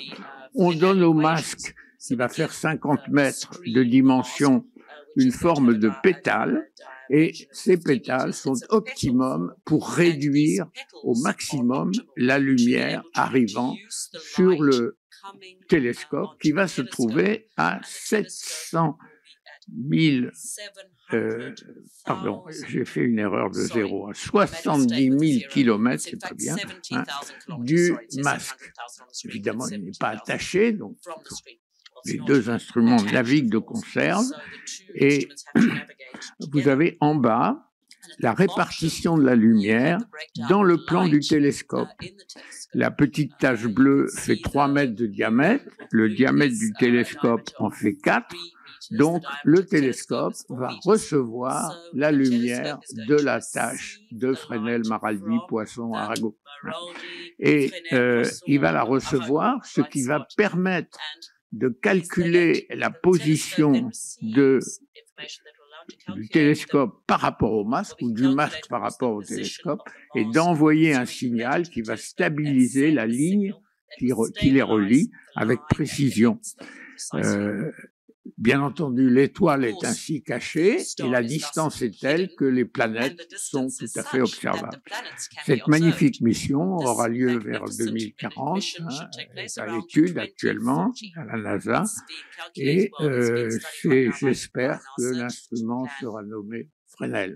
On donne au masque, qui va faire 50 mètres de dimension, une forme de pétale, et ces pétales sont optimum pour réduire au maximum la lumière arrivant sur le télescope, qui va se trouver à 700 000, pardon, j'ai fait une erreur de 0, à 70 000 kilomètres, c'est pas bien, hein, du masque. Évidemment, il n'est pas attaché, donc les deux instruments naviguent de conserve, et vous avez en bas la répartition de la lumière dans le plan du télescope. La petite tache bleue fait 3 mètres de diamètre, le diamètre du télescope en fait 4, donc le télescope va recevoir la lumière de la tache de Fresnel, Maraldi, Poisson, Arago. Et il va la recevoir, ce qui va permettre de calculer la position du télescope par rapport au masque ou du masque par rapport au télescope et d'envoyer un signal qui va stabiliser la ligne qui les relie avec précision. Bien entendu, l'étoile est ainsi cachée et la distance est telle que les planètes sont tout à fait observables. Cette magnifique mission aura lieu vers 2040, est à l'étude actuellement à la NASA, et j'espère que l'instrument sera nommé Fresnel.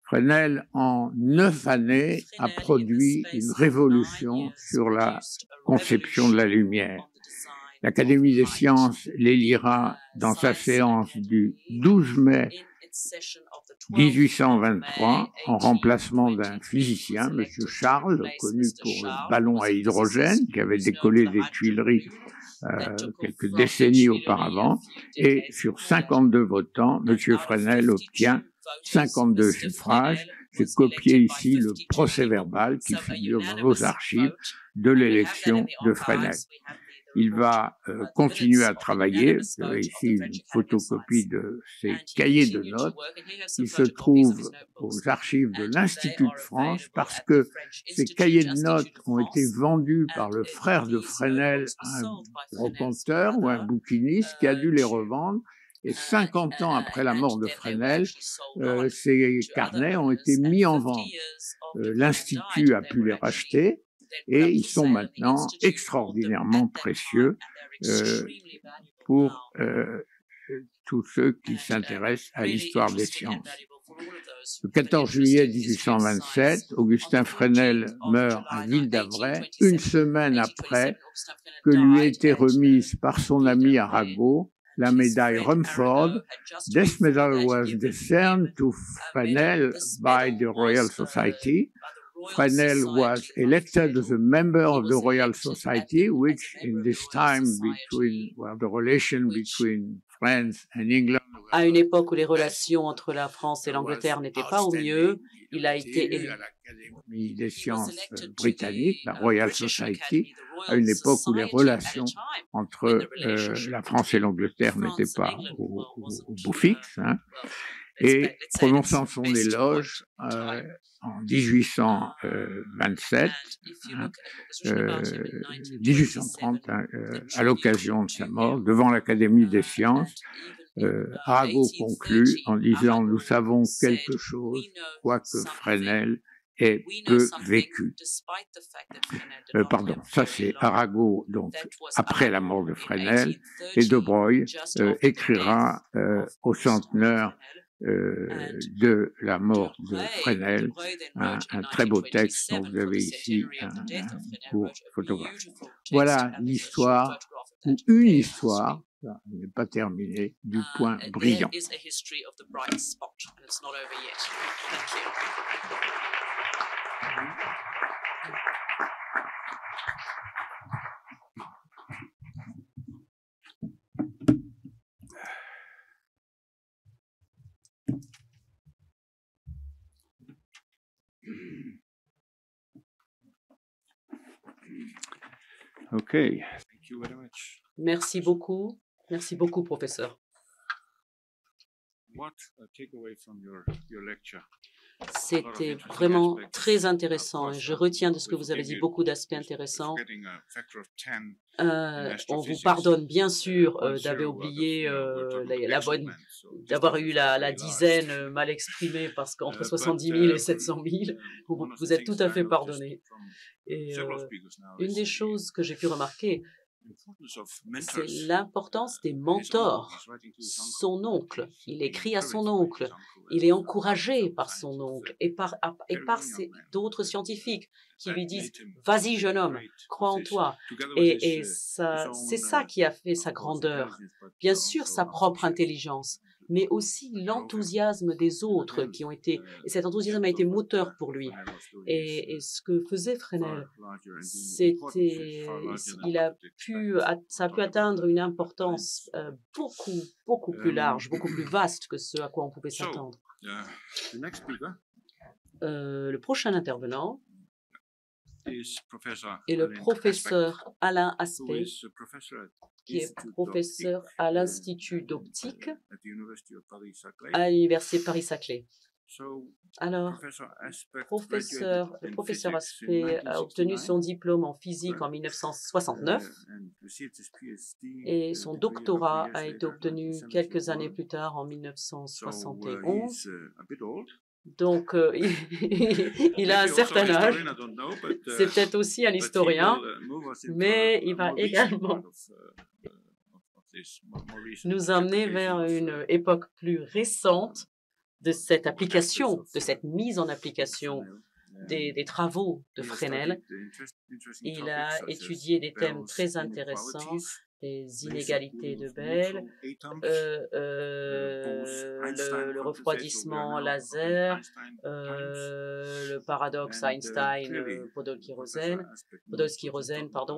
Fresnel, en 9 années, a produit une révolution sur la conception de la lumière. L'Académie des sciences l'élira dans sa séance du 12 mai 1823 en remplacement d'un physicien, M. Charles, connu pour le ballon à hydrogène, qui avait décollé des Tuileries quelques décennies auparavant, et sur 52 votants, M. Fresnel obtient 52 suffrages. J'ai copié ici le procès-verbal qui figure dans nos archives de l'élection de Fresnel. Il va continuer à travailler. Vous avez ici une photocopie de ses cahiers de notes. Il se trouve aux archives de l'Institut de France parce que ces cahiers de notes ont été vendus par le frère de Fresnel à un brocanteur ou un bouquiniste qui a dû les revendre. Et 50 ans après la mort de Fresnel, ces carnets ont été mis en vente. L'Institut a pu les racheter. Et ils sont maintenant extraordinairement précieux pour tous ceux qui s'intéressent à l'histoire des sciences. Le 14 juillet 1827, Augustin Fresnel meurt à Ville-d'Avray, une semaine après que lui a été remise par son ami Arago la médaille Rumford. This medal was décerned to Fresnel by the Royal Society. Fresnel was elected as a member of the Royal Society, which in this time between, well, the relation between France and England À une époque où les relations entre la France et l'Angleterre n'étaient pas au mieux, il a été élu à l'Académie des sciences britanniques, la Royal Society, à une époque où les relations entre la France et l'Angleterre n'étaient pas au bout fixe, hein, et prononçant son éloge en 1827, 1830, à l'occasion de sa mort, devant l'Académie des sciences, Arago conclut en disant « Nous savons quelque chose, quoique Fresnel ait peu vécu ». Pardon, ça c'est Arago, donc après la mort de Fresnel, et De Broglie écrira au centenaire de la mort de Fresnel, un très beau texte dont vous avez ici un court photographe. Voilà l'histoire, ou une histoire, ça n'est pas terminé, du point brillant. Okay. Thank you very much. Merci beaucoup. Merci beaucoup, professeur. C'était vraiment très intéressant et je retiens de ce que vous avez dit beaucoup d'aspects intéressants. On vous pardonne bien sûr d'avoir oublié d'avoir eu la dizaine mal exprimée parce qu'entre 70 000 et 700 000, vous êtes tout à fait pardonné. Et une des choses que j'ai pu remarquer, c'est l'importance des mentors. Son oncle, il écrit à son oncle, il est encouragé par son oncle et par d'autres scientifiques qui lui disent « Vas-y jeune homme, crois en toi ». Et c'est ça qui a fait sa grandeur. Bien sûr, sa propre intelligence, mais aussi l'enthousiasme des autres qui ont été, et cet enthousiasme a été moteur pour lui. Et ce que faisait Fresnel, ça a pu atteindre une importance beaucoup plus large, beaucoup plus vaste que ce à quoi on pouvait s'attendre. Le prochain intervenant est le professeur Alain Aspect, qui est professeur à l'Institut d'optique à l'Université Paris-Saclay. Alors, le professeur Aspect a obtenu son diplôme en physique en 1969 et son doctorat a été obtenu quelques années plus tard en 1971. Donc, il a un certain âge. C'est peut-être aussi un historien, mais il va également nous emmener vers une époque plus récente de cette application, de cette mise en application des travaux de Fresnel. Il a étudié des thèmes très intéressants, les inégalités de Bell, le refroidissement laser, le paradoxe Einstein-Podolsky-Rosen,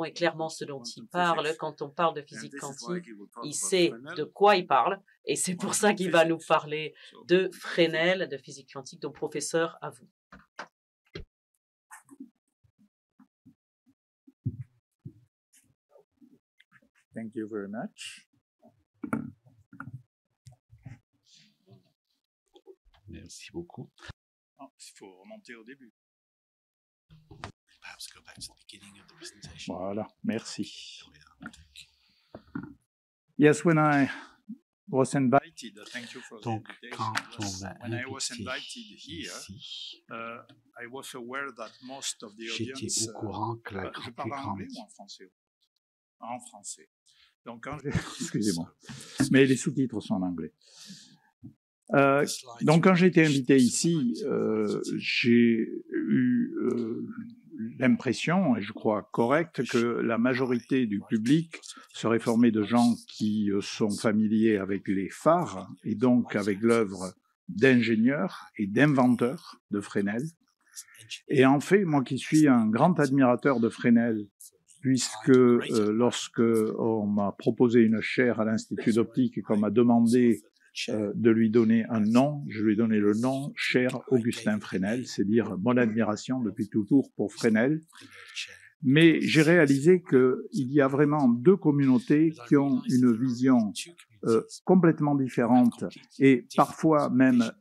et clairement ce dont il parle, quand on parle de physique quantique, il sait de quoi il parle, et c'est pour ça qu'il va nous parler de Fresnel, de physique quantique. Donc, professeur, à vous. Thank you very much. Merci beaucoup. Il faut remonter au début. Voilà, merci. Yes, when I was invited, thank you for the invitation. When I was invited here, I was aware that most of the audience. J'étais au courant que la je parle en anglais ou en français? En français. Donc, excusez-moi, mais les sous-titres sont en anglais. Donc, quand j'ai été invité ici, j'ai eu l'impression, et je crois correct, que la majorité du public serait formée de gens qui sont familiers avec les phares, et donc avec l'œuvre d'ingénieurs et d'inventeurs de Fresnel. Et en fait, moi qui suis un grand admirateur de Fresnel, puisque lorsque on m'a proposé une chaire à l'Institut d'optique et qu'on m'a demandé de lui donner un nom. Je lui ai donné le nom cher Augustin Fresnel, c'est dire mon admiration depuis toujours pour Fresnel. Mais j'ai réalisé qu'il y a vraiment deux communautés qui ont une vision complètement différente et parfois même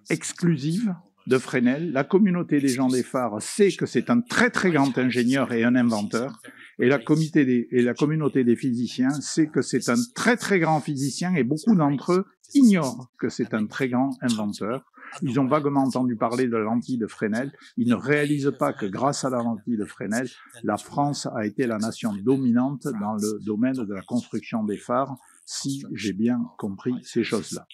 exclusive de Fresnel. La communauté des gens des phares sait que c'est un très très grand ingénieur et un inventeur, et la communauté des physiciens sait que c'est un très très grand physicien, et beaucoup d'entre eux ignorent que c'est un très grand inventeur. Ils ont vaguement entendu parler de la lentille de Fresnel. Ils ne réalisent pas que grâce à la lentille de Fresnel, la France a été la nation dominante dans le domaine de la construction des phares, si j'ai bien compris ces choses-là.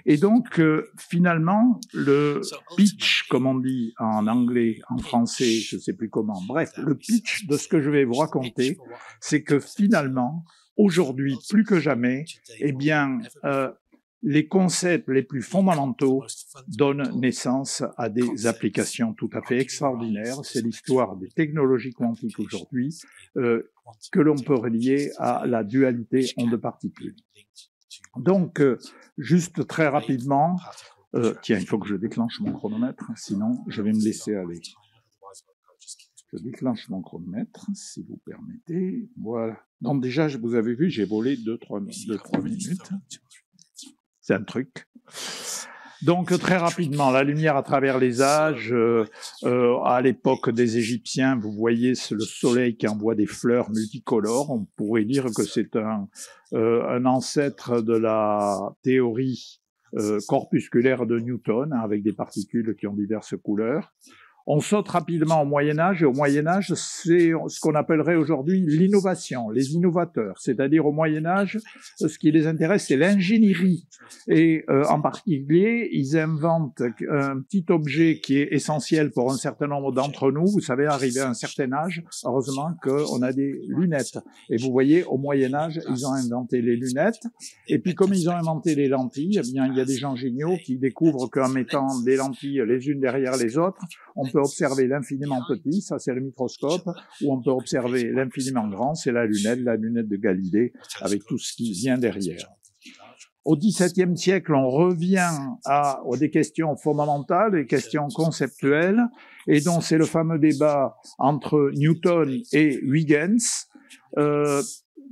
Et donc, finalement, le pitch, comme on dit en anglais, en français, je ne sais plus comment, bref, le pitch de ce que je vais vous raconter, c'est que finalement, aujourd'hui, plus que jamais, eh bien, les concepts les plus fondamentaux donnent naissance à des applications tout à fait extraordinaires. C'est l'histoire des technologies quantiques aujourd'hui que l'on peut relier à la dualité onde-particule. Donc, juste très rapidement, tiens, il faut que je déclenche mon chronomètre, sinon je vais me laisser aller. Je déclenche mon chronomètre, si vous permettez. Voilà. Donc déjà, vous avez vu, j'ai volé 2-3 minutes. C'est un truc. Donc très rapidement, la lumière à travers les âges, à l'époque des Égyptiens, vous voyez le soleil qui envoie des fleurs multicolores. On pourrait dire que c'est un ancêtre de la théorie corpusculaire de Newton, avec des particules qui ont diverses couleurs. On saute rapidement au Moyen-Âge, et au Moyen-Âge, c'est ce qu'on appellerait aujourd'hui l'innovation, les innovateurs. C'est-à-dire au Moyen-Âge, ce qui les intéresse, c'est l'ingénierie. Et en particulier, ils inventent un petit objet qui est essentiel pour un certain nombre d'entre nous. Vous savez, arrivé à un certain âge, heureusement qu'on a des lunettes. Et vous voyez, au Moyen-Âge, ils ont inventé les lunettes. Et puis, comme ils ont inventé les lentilles, eh bien, il y a des gens géniaux qui découvrent qu'en mettant des lentilles les unes derrière les autres, on peut observer l'infiniment petit, ça c'est le microscope, ou on peut observer l'infiniment grand, c'est la lunette de Galilée, avec tout ce qui vient derrière. Au XVIIe siècle, on revient à des questions fondamentales, des questions conceptuelles, et donc c'est le fameux débat entre Newton et Huygens.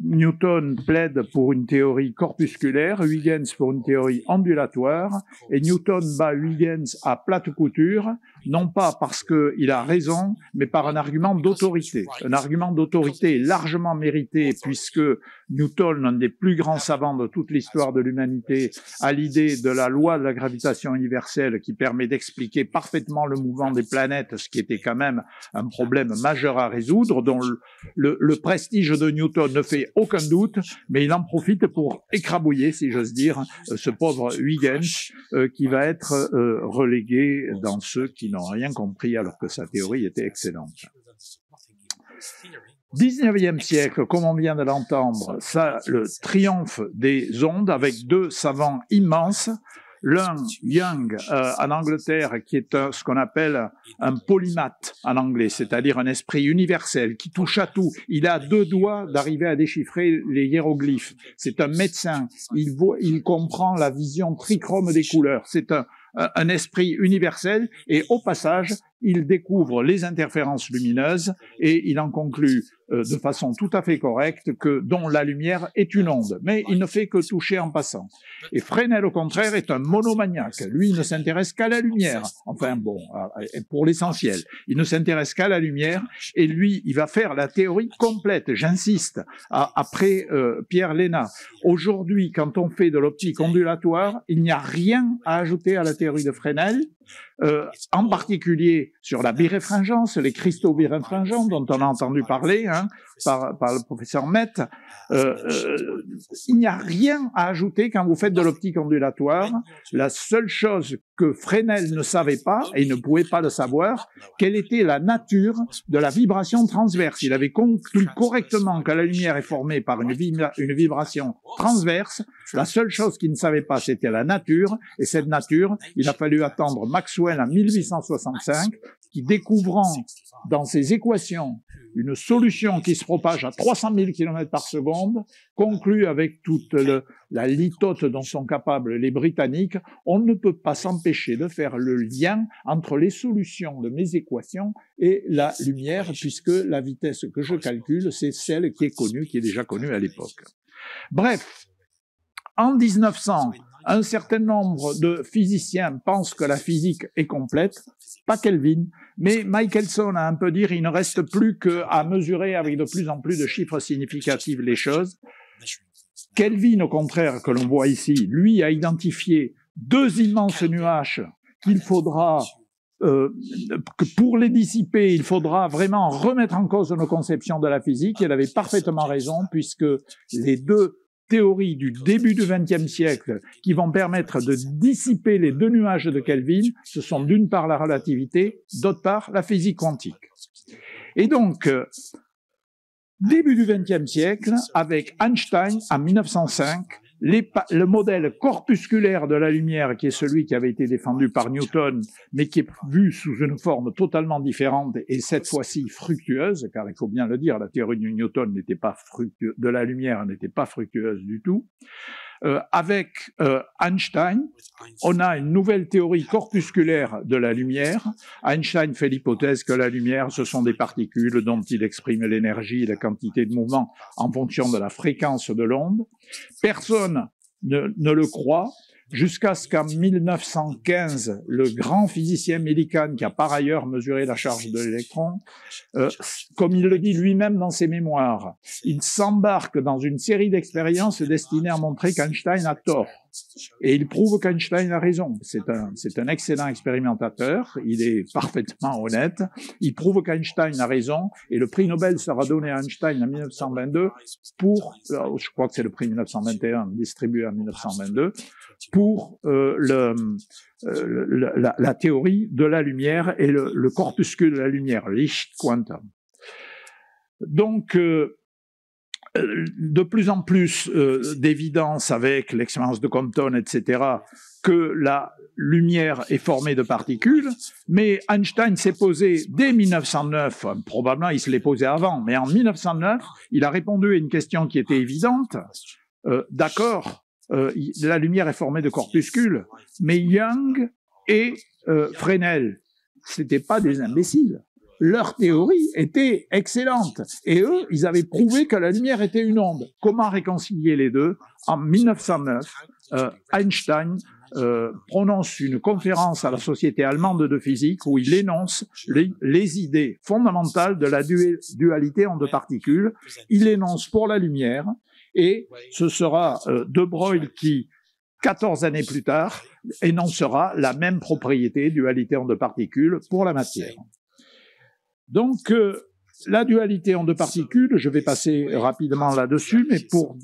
Newton plaide pour une théorie corpusculaire, Huygens pour une théorie ondulatoire, et Newton bat Huygens à plate couture, non pas parce qu'il a raison, mais par un argument d'autorité. Un argument d'autorité largement mérité, puisque Newton, l'un des plus grands savants de toute l'histoire de l'humanité, a l'idée de la loi de la gravitation universelle qui permet d'expliquer parfaitement le mouvement des planètes, ce qui était quand même un problème majeur à résoudre, dont le prestige de Newton ne fait aucun doute, mais il en profite pour écrabouiller, si j'ose dire, ce pauvre Huygens, qui va être relégué dans ceux qui n'ont rien compris alors que sa théorie était excellente. 19e siècle, comme on vient de l'entendre, ça, le triomphe des ondes avec deux savants immenses. L'un, Young, en Angleterre, qui est ce qu'on appelle un polymathe en anglais, c'est-à-dire un esprit universel qui touche à tout. Il a deux doigts d'arriver à déchiffrer les hiéroglyphes. C'est un médecin. Il comprend la vision trichrome des couleurs. C'est un esprit universel, et au passage, il découvre les interférences lumineuses et il en conclut de façon tout à fait correcte dont la lumière est une onde, mais il ne fait que toucher en passant. Et Fresnel, au contraire, est un monomaniaque. Lui, il ne s'intéresse qu'à la lumière. Enfin bon, pour l'essentiel, il ne s'intéresse qu'à la lumière, et lui, il va faire la théorie complète, j'insiste, après Pierre Léna. Aujourd'hui, quand on fait de l'optique ondulatoire, il n'y a rien à ajouter à la théorie de Fresnel, en particulier sur la biréfringence, les cristaux biréfringents dont on a entendu parler par le professeur Met. Il n'y a rien à ajouter quand vous faites de l'optique ondulatoire. La seule chose que Fresnel ne savait pas, et il ne pouvait pas le savoir, quelle était la nature de la vibration transverse. Il avait conclu correctement que la lumière est formée par une vibration transverse. La seule chose qu'il ne savait pas, c'était la nature, et cette nature, il a fallu attendre Maxwell en 1865, qui, découvrant dans ses équations une solution qui se propage à 300 000 km par seconde, conclut avec toute la litote dont sont capables les Britanniques, on ne peut pas s'empêcher de faire le lien entre les solutions de mes équations et la lumière, puisque la vitesse que je calcule, c'est celle qui est connue, qui est déjà connue à l'époque. Bref, en 1900, un certain nombre de physiciens pensent que la physique est complète, pas Kelvin, mais Michelson a un peu dit il ne reste plus qu'à mesurer avec de plus en plus de chiffres significatifs les choses. Kelvin, au contraire, que l'on voit ici, lui a identifié deux immenses nuages qu'il faudra, que pour les dissiper, il faudra vraiment remettre en cause nos conceptions de la physique. Il avait parfaitement raison, puisque les deux théories du début du XXe siècle qui vont permettre de dissiper les deux nuages de Kelvin, ce sont d'une part la relativité, d'autre part la physique quantique. Et donc, début du XXe siècle, avec Einstein en 1905, le modèle corpusculaire de la lumière, qui est celui qui avait été défendu par Newton, mais qui est vu sous une forme totalement différente et cette fois-ci fructueuse, car il faut bien le dire, la théorie de Newton n'était pas fructueuse, de la lumière n'était pas fructueuse du tout. Avec Einstein, on a une nouvelle théorie corpusculaire de la lumière. Einstein fait l'hypothèse que la lumière, ce sont des particules dont il exprime l'énergie et la quantité de mouvement en fonction de la fréquence de l'onde. Personne ne le croit, jusqu'à ce qu'en 1915, le grand physicien Millikan, qui a par ailleurs mesuré la charge de l'électron, comme il le dit lui-même dans ses mémoires, il s'embarque dans une série d'expériences destinées à montrer qu'Einstein a tort. Et il prouve qu'Einstein a raison. C'est un excellent expérimentateur, il est parfaitement honnête, il prouve qu'Einstein a raison, et le prix Nobel sera donné à Einstein en 1922 pour, je crois que c'est le prix 1921 distribué en 1922, pour la théorie de la lumière et le corpuscule de la lumière, Lichtquantum. Donc, de plus en plus d'évidence avec l'expérience de Compton, etc., que la lumière est formée de particules, mais Einstein s'est posé dès 1909, probablement il se l'est posé avant, mais en 1909, il a répondu à une question qui était évidente, d'accord, la lumière est formée de corpuscules, mais Young et Fresnel, c'était pas des imbéciles. Leur théorie était excellente. Et eux, ils avaient prouvé que la lumière était une onde. Comment réconcilier les deux? En 1909, Einstein prononce une conférence à la Société allemande de physique où il énonce les idées fondamentales de la dualité onde-particules. Il énonce pour la lumière, et ce sera De Broglie qui, 14 années plus tard, énoncera la même propriété, dualité onde-particules, pour la matière. Donc, la dualité onde-particules, je vais passer rapidement là-dessus, mais pour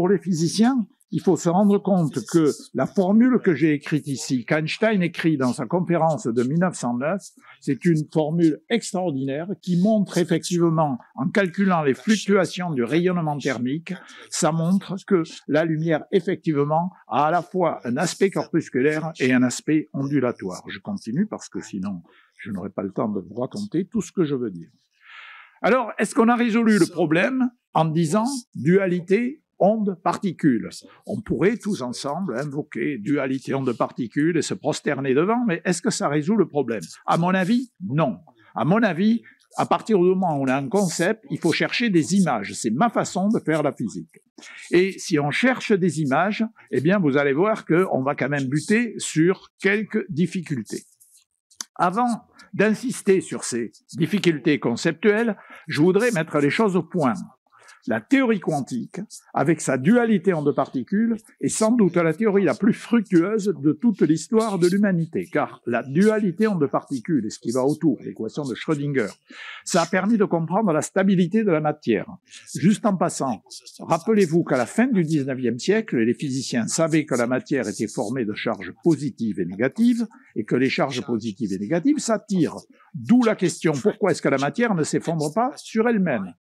les physiciens, il faut se rendre compte que la formule que j'ai écrite ici, qu'Einstein écrit dans sa conférence de 1909, c'est une formule extraordinaire qui montre effectivement, en calculant les fluctuations du rayonnement thermique, ça montre que la lumière, effectivement, a à la fois un aspect corpusculaire et un aspect ondulatoire. Je continue parce que sinon, je n'aurai pas le temps de vous raconter tout ce que je veux dire. Alors, est-ce qu'on a résolu le problème en disant dualité onde-particules? On pourrait tous ensemble invoquer dualité onde-particules et se prosterner devant, mais est-ce que ça résout le problème? À mon avis, non. À mon avis, à partir du moment où on a un concept, il faut chercher des images. C'est ma façon de faire la physique. Et si on cherche des images, eh bien, vous allez voir qu'on va quand même buter sur quelques difficultés. Avant d'insister sur ces difficultés conceptuelles, je voudrais mettre les choses au point. La théorie quantique, avec sa dualité onde-particules, est sans doute la théorie la plus fructueuse de toute l'histoire de l'humanité, car la dualité onde-particules et ce qui va autour, l'équation de Schrödinger, ça a permis de comprendre la stabilité de la matière. Juste en passant, rappelez-vous qu'à la fin du XIXe siècle, les physiciens savaient que la matière était formée de charges positives et négatives, et que les charges positives et négatives s'attirent. D'où la question, pourquoi est-ce que la matière ne s'effondre pas sur elle-même?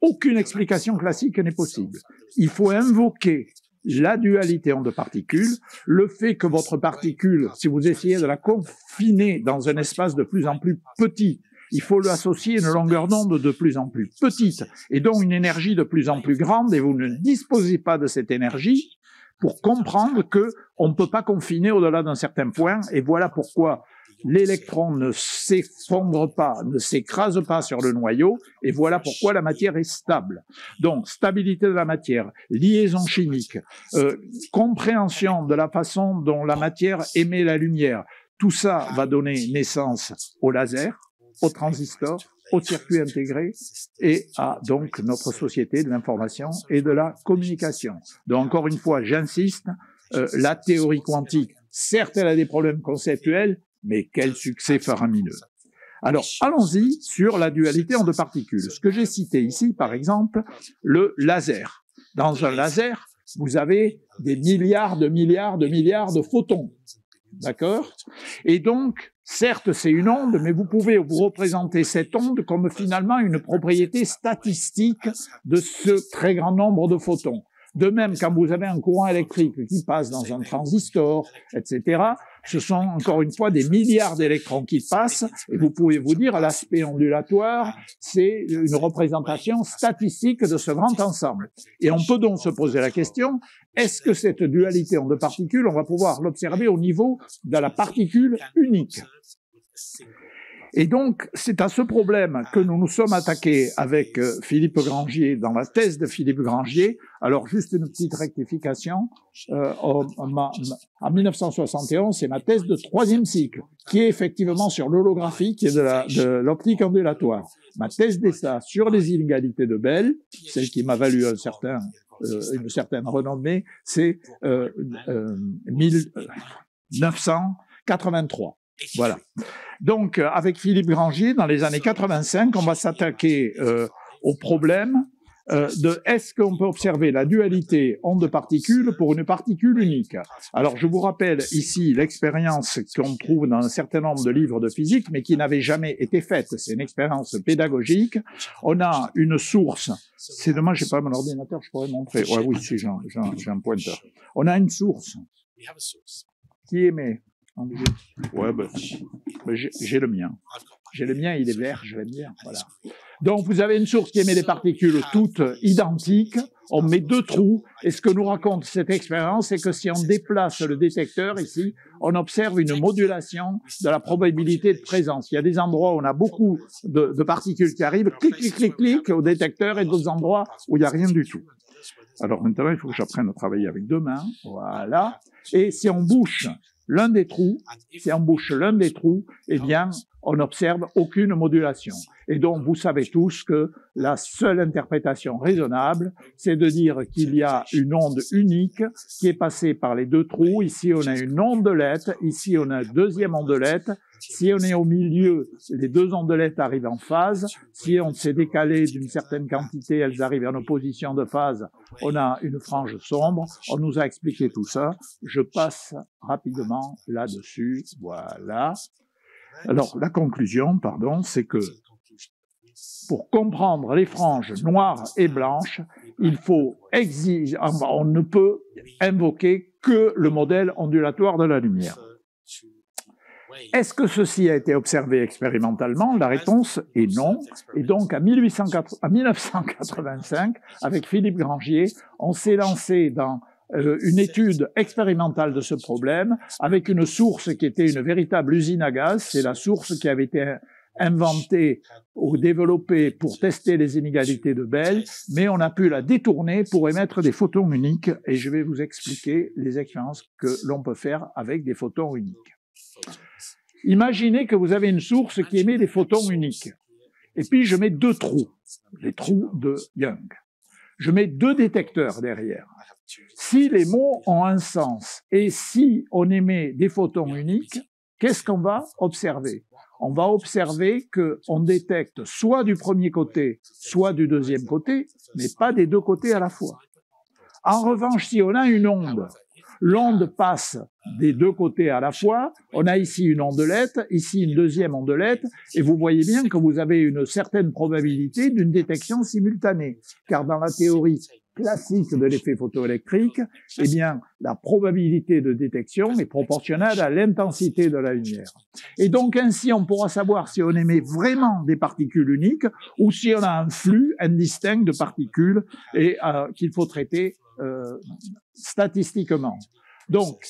Aucune explication classique n'est possible. Il faut invoquer la dualité onde-particules, le fait que votre particule, si vous essayez de la confiner dans un espace de plus en plus petit, il faut l'associer à une longueur d'onde de plus en plus petite, et donc une énergie de plus en plus grande, et vous ne disposez pas de cette énergie pour comprendre qu'on ne peut pas confiner au-delà d'un certain point, et voilà pourquoi l'électron ne s'effondre pas, ne s'écrase pas sur le noyau, et voilà pourquoi la matière est stable. Donc, stabilité de la matière, liaison chimique, compréhension de la façon dont la matière émet la lumière, tout ça va donner naissance au laser, au transistor, au circuit intégré et à donc notre société de l'information et de la communication. Donc, encore une fois, j'insiste, la théorie quantique, certes, elle a des problèmes conceptuels, mais quel succès faramineux. Alors, allons-y sur la dualité en deux particules. Ce que j'ai cité ici, par exemple, le laser. Dans un laser, vous avez des milliards de photons. D'accord? Et donc, certes, c'est une onde, mais vous pouvez vous représenter cette onde comme finalement une propriété statistique de ce très grand nombre de photons. De même, quand vous avez un courant électrique qui passe dans un transistor, etc., ce sont encore une fois des milliards d'électrons qui passent, et vous pouvez vous dire, l'aspect ondulatoire, c'est une représentation statistique de ce grand ensemble. Et on peut donc se poser la question, est-ce que cette dualité en deux particules, on va pouvoir l'observer au niveau de la particule unique? Et donc, c'est à ce problème que nous nous sommes attaqués avec Philippe Grangier dans la thèse de Philippe Grangier. Alors, juste une petite rectification. En 1971, c'est ma thèse de troisième cycle, qui est effectivement sur l'holographie, qui est de l'optique ondulatoire. Ma thèse d'ESA sur les inégalités de Bell, celle qui m'a valu une certaine renommée, c'est 1983. Voilà. Donc, avec Philippe Grangier, dans les années 85, on va s'attaquer au problème de est-ce qu'on peut observer la dualité onde-particule pour une particule unique. Alors, je vous rappelle ici l'expérience qu'on trouve dans un certain nombre de livres de physique, mais qui n'avait jamais été faite. C'est une expérience pédagogique. On a une source. C'est dommage, j'ai pas mon ordinateur, je pourrais montrer. Ouais, oui, si, j'ai un pointeur. On a une source qui émet. Ouais, j'ai le mien. J'ai le mien, il est vert, je l'aime bien. Voilà. Donc, vous avez une source qui émet des particules toutes identiques. On met deux trous. Et ce que nous raconte cette expérience, c'est que si on déplace le détecteur ici, on observe une modulation de la probabilité de présence. Il y a des endroits où on a beaucoup de particules qui arrivent, clic, clic, clic, clic, au détecteur, et d'autres endroits où il n'y a rien du tout. Alors maintenant, il faut que j'apprenne à travailler avec deux mains. Voilà. Et si on bouche l'un des trous, eh bien, on n'observe aucune modulation. Et donc, vous savez tous que la seule interprétation raisonnable, c'est de dire qu'il y a une onde unique qui est passée par les deux trous. Ici, on a une ondelette. Ici, on a une deuxième ondelette. Si on est au milieu, les deux ondelettes arrivent en phase. Si on s'est décalé d'une certaine quantité, elles arrivent en opposition de phase. On a une frange sombre. On nous a expliqué tout ça. Je passe rapidement là-dessus. Voilà. Alors, la conclusion, c'est que pour comprendre les franges noires et blanches, il faut exiger, on ne peut invoquer que le modèle ondulatoire de la lumière. Est-ce que ceci a été observé expérimentalement? La réponse est non. Et donc, en 1985, avec Philippe Grangier, on s'est lancé dans une étude expérimentale de ce problème, avec une source qui était une véritable usine à gaz. C'est la source qui avait été inventée ou développée pour tester les inégalités de Bell, mais on a pu la détourner pour émettre des photons uniques, et je vais vous expliquer les expériences que l'on peut faire avec des photons uniques. Imaginez que vous avez une source qui émet des photons uniques, et puis je mets deux trous, les trous de Young. Je mets deux détecteurs derrière. Si les mots ont un sens et si on émet des photons uniques, qu'est-ce qu'on va observer? On va observer qu'on détecte soit du premier côté, soit du deuxième côté, mais pas des deux côtés à la fois. En revanche, si on a une onde, l'onde passe des deux côtés à la fois. On a ici une ondelette, ici une deuxième ondelette, et vous voyez bien que vous avez une certaine probabilité d'une détection simultanée. Car dans la théorie classique de l'effet photoélectrique, eh bien, la probabilité de détection est proportionnelle à l'intensité de la lumière. Et donc, ainsi, on pourra savoir si on émet vraiment des particules uniques ou si on a un flux indistinct de particules et qu'il faut traiter statistiquement. Donc,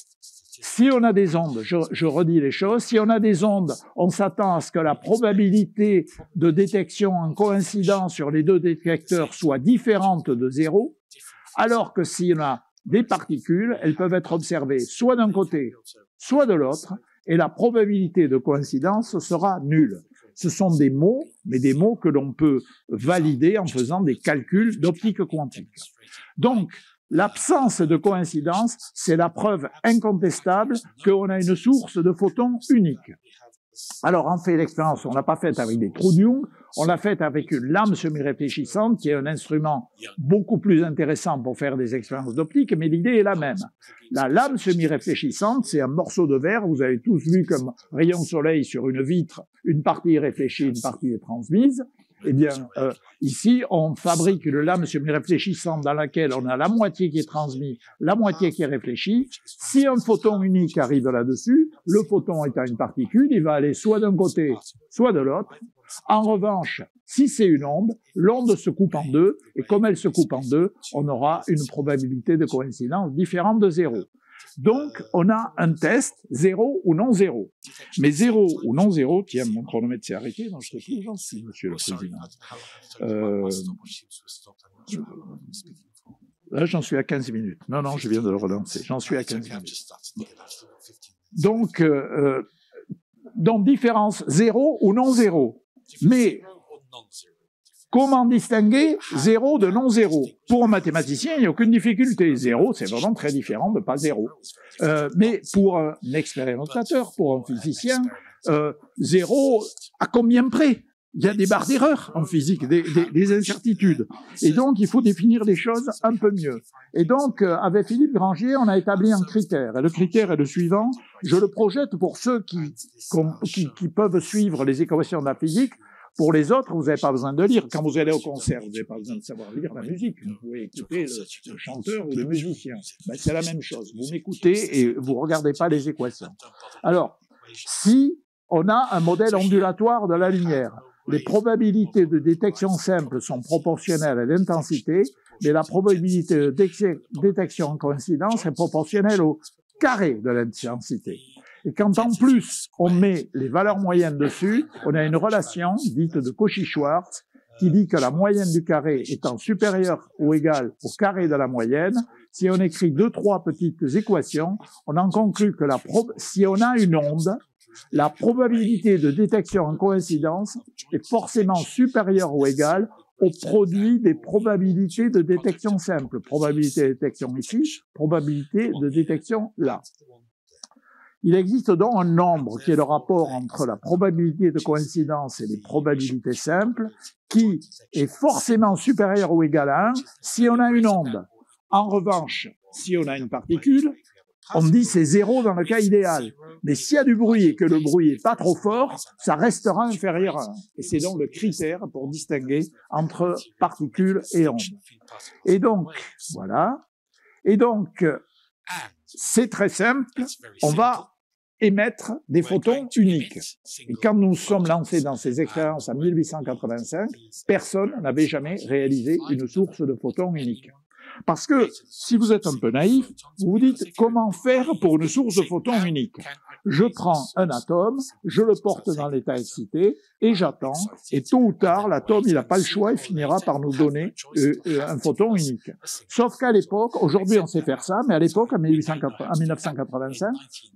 si on a des ondes, je redis les choses, si on a des ondes, on s'attend à ce que la probabilité de détection en coïncidence sur les deux détecteurs soit différente de 0, alors que si on a des particules, elles peuvent être observées soit d'un côté, soit de l'autre, et la probabilité de coïncidence sera nulle. Ce sont des mots, mais des mots que l'on peut valider en faisant des calculs d'optique quantique. Donc, l'absence de coïncidence, c'est la preuve incontestable qu'on a une source de photons unique. Alors, on fait l'expérience, on l'a pas faite avec des trous de Young, on l'a faite avec une lame semi-réfléchissante, qui est un instrument beaucoup plus intéressant pour faire des expériences d'optique, mais l'idée est la même. La lame semi-réfléchissante, c'est un morceau de verre, vous avez tous vu comme rayon soleil sur une vitre, une partie est réfléchie, une partie est transmise. Eh bien, ici, on fabrique une lame semi-réfléchissante dans laquelle on a la moitié qui est transmise, la moitié qui est réfléchie. Si un photon unique arrive là-dessus, le photon étant une particule, il va aller soit d'un côté, soit de l'autre. En revanche, si c'est une onde, l'onde se coupe en deux, et comme elle se coupe en deux, on aura une probabilité de coïncidence différente de 0. Donc, on a un test 0 ou non 0. Mais 0 ou non 0, tiens, mon chronomètre s'est arrêté, donc je te trouve gentil, monsieur le président. Là, j'en suis à 15 minutes. Non, je viens de le relancer. J'en suis à 15 minutes. Donc, différence 0 ou non 0. Mais comment distinguer 0 de non 0? Pour un mathématicien, il n'y a aucune difficulté. 0, c'est vraiment très différent de pas 0. Mais pour un expérimentateur, pour un physicien, 0, à combien près? Il y a des barres d'erreur en physique, des incertitudes. Et donc, il faut définir les choses un peu mieux. Et donc, avec Philippe Grangier, on a établi un critère. Et le critère est le suivant. Je le projette pour ceux qui peuvent suivre les équations de la physique. Pour les autres, vous n'avez pas besoin de lire. Quand vous allez au concert, vous n'avez pas besoin de savoir lire la musique. Vous pouvez écouter le chanteur ou le musicien. Ben, c'est la même chose. Vous m'écoutez et vous ne regardez pas les équations. Alors, si on a un modèle ondulatoire de la lumière, les probabilités de détection simple sont proportionnelles à l'intensité, mais la probabilité de détection en coïncidence est proportionnelle au carré de l'intensité. Et quand en plus on met les valeurs moyennes dessus, on a une relation dite de Cauchy-Schwarz qui dit que la moyenne du carré étant supérieure ou égale au carré de la moyenne, si on écrit 2-3 petites équations, on en conclut que si on a une onde, la probabilité de détection en coïncidence est forcément supérieure ou égale au produit des probabilités de détection simple. Probabilité de détection ici, probabilité de détection là. Il existe donc un nombre qui est le rapport entre la probabilité de coïncidence et les probabilités simples qui est forcément supérieur ou égal à 1 si on a une onde. En revanche, si on a une particule, on dit c'est 0 dans le cas idéal. Mais s'il y a du bruit et que le bruit est pas trop fort, ça restera inférieur à 1. Et c'est donc le critère pour distinguer entre particules et ondes. Et donc, voilà. Et donc, c'est très simple. On va émettre des photons uniques. Et quand nous sommes lancés dans ces expériences en 1885, personne n'avait jamais réalisé une source de photons unique. Parce que, si vous êtes un peu naïf, vous vous dites, comment faire pour une source de photons unique? Je prends un atome, je le porte dans l'état excité, et j'attends, et tôt ou tard, l'atome, il n'a pas le choix, il finira par nous donner un photon unique. Sauf qu'à l'époque, aujourd'hui on sait faire ça, mais à l'époque, en 1985,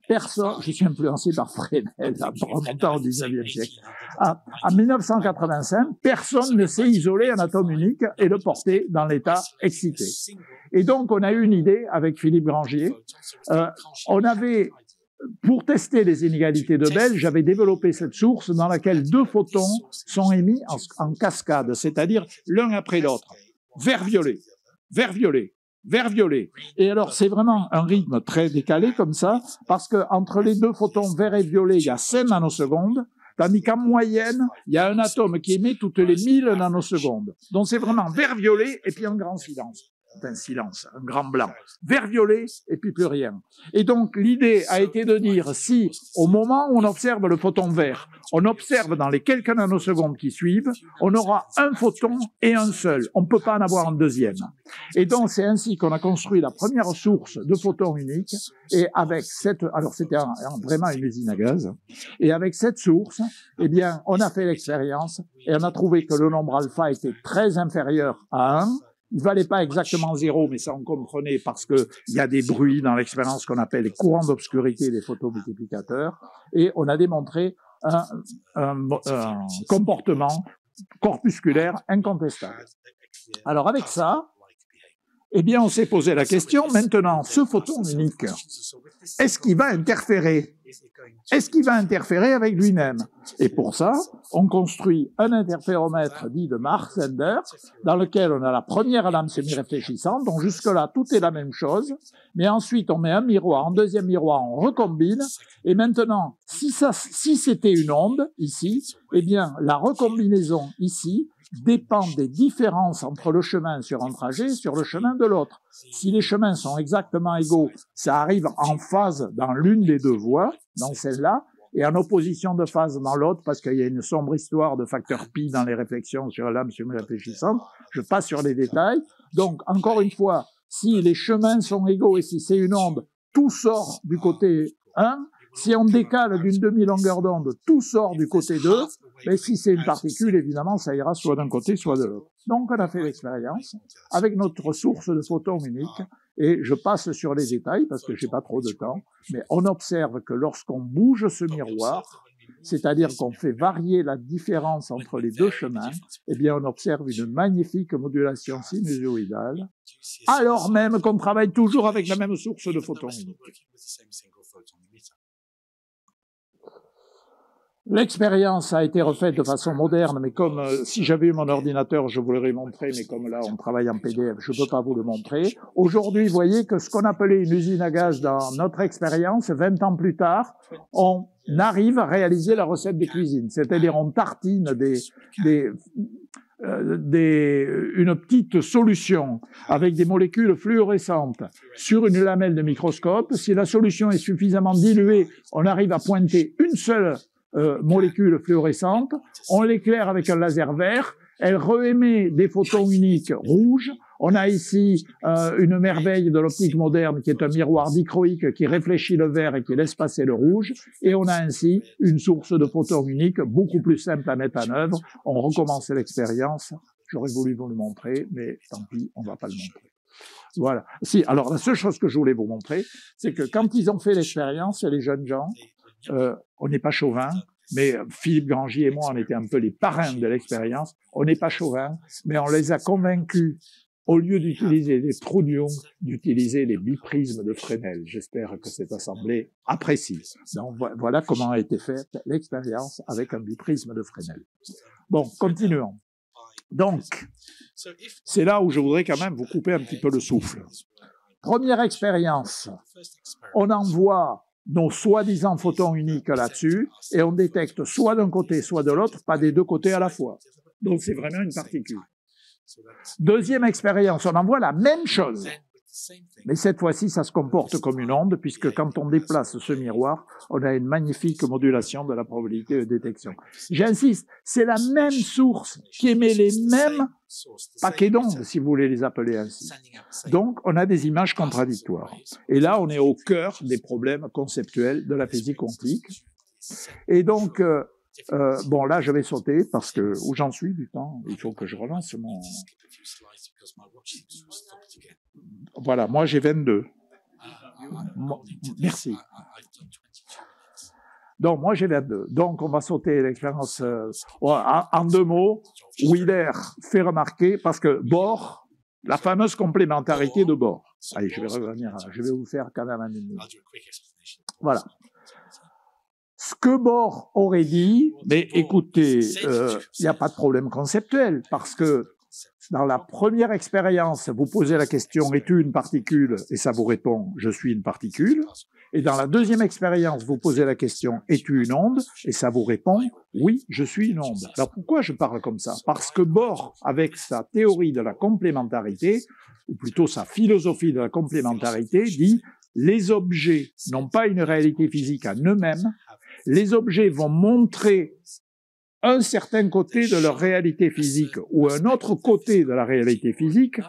personne, je suis influencé par Fresnel, remontant au 19e siècle, en 1985, personne ne sait isoler un atome unique et le porter dans l'état excité. Et donc, on a eu une idée avec Philippe Grangier. On avait, pour tester les inégalités de Bell, j'avais développé cette source dans laquelle 2 photons sont émis en cascade, c'est-à-dire l'un après l'autre. Vert-violet, vert-violet, vert-violet. Et alors, c'est vraiment un rythme très décalé comme ça, parce que entre les 2 photons vert et violet, il y a 5 nanosecondes, tandis qu'en moyenne, il y a un atome qui émet toutes les 1000 nanosecondes. Donc c'est vraiment vert-violet et puis un grand silence. enfin silence, un grand blanc, vert violet et puis plus rien. Et donc l'idée a été de dire si au moment où on observe le photon vert, on observe dans les quelques nanosecondes qui suivent, on aura un photon et un seul. On ne peut pas en avoir un deuxième. Et donc c'est ainsi qu'on a construit la première source de photons uniques. Et avec cette, alors c'était vraiment une usine à gaz. Et avec cette source, eh bien, on a fait l'expérience et on a trouvé que le nombre alpha était très inférieur à 1. Il valait pas exactement 0, mais ça on comprenait parce que il y a des bruits dans l'expérience qu'on appelle les courants d'obscurité des photomultiplicateurs. Et on a démontré un comportement corpusculaire incontestable. Alors avec ça, eh bien, on s'est posé la question, maintenant, ce photon unique, est-ce qu'il va interférer? Est-ce qu'il va interférer avec lui-même? Et pour ça, on construit un interféromètre dit de Mark-Zehnder, dans lequel on a la première lame semi-réfléchissante, donc jusque-là, tout est la même chose, mais ensuite, on met un miroir, un deuxième miroir, on recombine, et maintenant, si c'était une onde, ici, eh bien, la recombinaison ici, dépend des différences entre le chemin sur un trajet et sur le chemin de l'autre. Si les chemins sont exactement égaux, ça arrive en phase dans l'une des deux voies, dans celle-là, et en opposition de phase dans l'autre, parce qu'il y a une sombre histoire de facteur pi dans les réflexions sur la lame semi-réfléchissante. Je passe sur les détails. Donc, encore une fois, si les chemins sont égaux et si c'est une onde, tout sort du côté 1. Si on décale d'une demi-longueur d'onde, tout sort du côté 2, mais si c'est une particule, évidemment, ça ira soit d'un côté, soit de l'autre. Donc, on a fait l'expérience avec notre source de photons unique, et je passe sur les détails parce que j'ai pas trop de temps, mais on observe que lorsqu'on bouge ce miroir, c'est-à-dire qu'on fait varier la différence entre les deux chemins, eh bien, on observe une magnifique modulation sinusoïdale, alors même qu'on travaille toujours avec la même source de photons uniques. L'expérience a été refaite de façon moderne, mais comme si j'avais eu mon ordinateur, je vous l'aurais montré, mais comme là on travaille en PDF, je ne peux pas vous le montrer. Aujourd'hui, vous voyez que ce qu'on appelait une usine à gaz dans notre expérience, 20 ans plus tard, on arrive à réaliser la recette de cuisine. C'est-à-dire on tartine une petite solution avec des molécules fluorescentes sur une lamelle de microscope. Si la solution est suffisamment diluée, on arrive à pointer une seule molécule fluorescente, on l'éclaire avec un laser vert, elle réémet des photons uniques rouges. On a ici une merveille de l'optique moderne qui est un miroir dichroïque qui réfléchit le vert et qui laisse passer le rouge, et on a ainsi une source de photons uniques beaucoup plus simple à mettre en œuvre. On recommence l'expérience. J'aurais voulu vous le montrer, mais tant pis, on ne va pas le montrer. Voilà. Si, alors la seule chose que je voulais vous montrer, c'est que quand ils ont fait l'expérience, les jeunes gens, on n'est pas chauvin, mais Philippe Grangy et moi, on était un peu les parrains de l'expérience. On n'est pas chauvin, mais on les a convaincus, au lieu d'utiliser des trous de Young, d'utiliser les biprismes de Fresnel. J'espère que cette assemblée apprécie. Donc voilà comment a été faite l'expérience avec un biprisme de Fresnel. Bon, continuons. Donc, c'est là où je voudrais quand même vous couper un petit peu le souffle. Première expérience, on envoie nos soi-disant photons uniques là-dessus, et on détecte soit d'un côté, soit de l'autre, pas des deux côtés à la fois. Donc c'est vraiment une particule. Deuxième expérience, on envoie la même chose. Mais cette fois-ci, ça se comporte comme une onde, puisque quand on déplace ce miroir, on a une magnifique modulation de la probabilité de détection. J'insiste, c'est la même source qui émet les mêmes paquets d'ondes, si vous voulez les appeler ainsi. Donc, on a des images contradictoires. Et là, on est au cœur des problèmes conceptuels de la physique quantique. Et donc, bon, là, je vais sauter, parce que, où j'en suis du temps, il faut que je relance mon... Voilà, moi j'ai 22. Merci. Donc, moi j'ai 22. Donc, on va sauter l'expérience. En deux mots, Wheeler fait remarquer, parce que Bohr, la fameuse complémentarité de Bohr. Allez, je vais revenir, je vais vous faire quand même un minute. Voilà. Ce que Bohr aurait dit, mais écoutez, il n'y a pas de problème conceptuel, parce que dans la première expérience, vous posez la question « Es-tu une particule ?» et ça vous répond « Je suis une particule ». Et dans la deuxième expérience, vous posez la question « Es-tu une onde ?» et ça vous répond « Oui, je suis une onde ». Alors pourquoi je parle comme ça? Parce que Bohr, avec sa théorie de la complémentarité, ou plutôt sa philosophie de la complémentarité, dit les objets n'ont pas une réalité physique en eux-mêmes, les objets vont montrer un certain côté de leur réalité physique ou un autre côté de la réalité physique,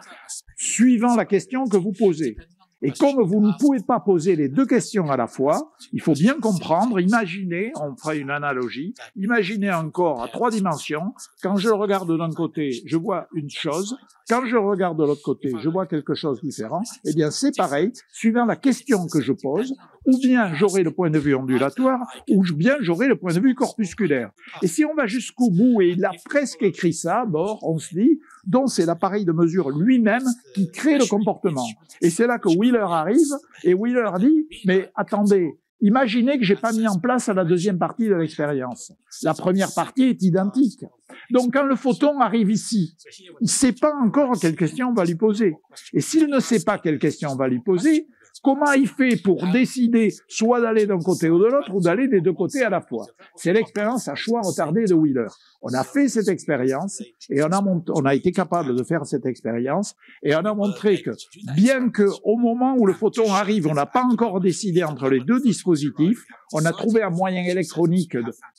suivant la question que vous posez. Et comme vous ne pouvez pas poser les deux questions à la fois, il faut bien comprendre, imaginez, on fera une analogie, imaginez un corps à 3 dimensions, quand je le regarde d'un côté, je vois une chose, quand je regarde de l'autre côté, je vois quelque chose de différent, eh bien c'est pareil, suivant la question que je pose, ou bien j'aurai le point de vue ondulatoire, ou bien j'aurai le point de vue corpusculaire. Et si on va jusqu'au bout, et il a presque écrit ça, bon, on se dit, donc c'est l'appareil de mesure lui-même qui crée le comportement. Et c'est là que Wheeler arrive, et Wheeler dit, mais attendez, imaginez que j'ai pas mis en place la deuxième partie de l'expérience. La première partie est identique. Donc quand le photon arrive ici, il ne sait pas encore quelle question on va lui poser. Et s'il ne sait pas quelle question on va lui poser, comment il fait pour décider soit d'aller d'un côté ou de l'autre, ou d'aller des deux côtés à la fois? C'est l'expérience à choix retardé de Wheeler. On a fait cette expérience, et on a été capable de faire cette expérience, et on a montré que, bien que au moment où le photon arrive, on n'a pas encore décidé entre les deux dispositifs, on a trouvé un moyen électronique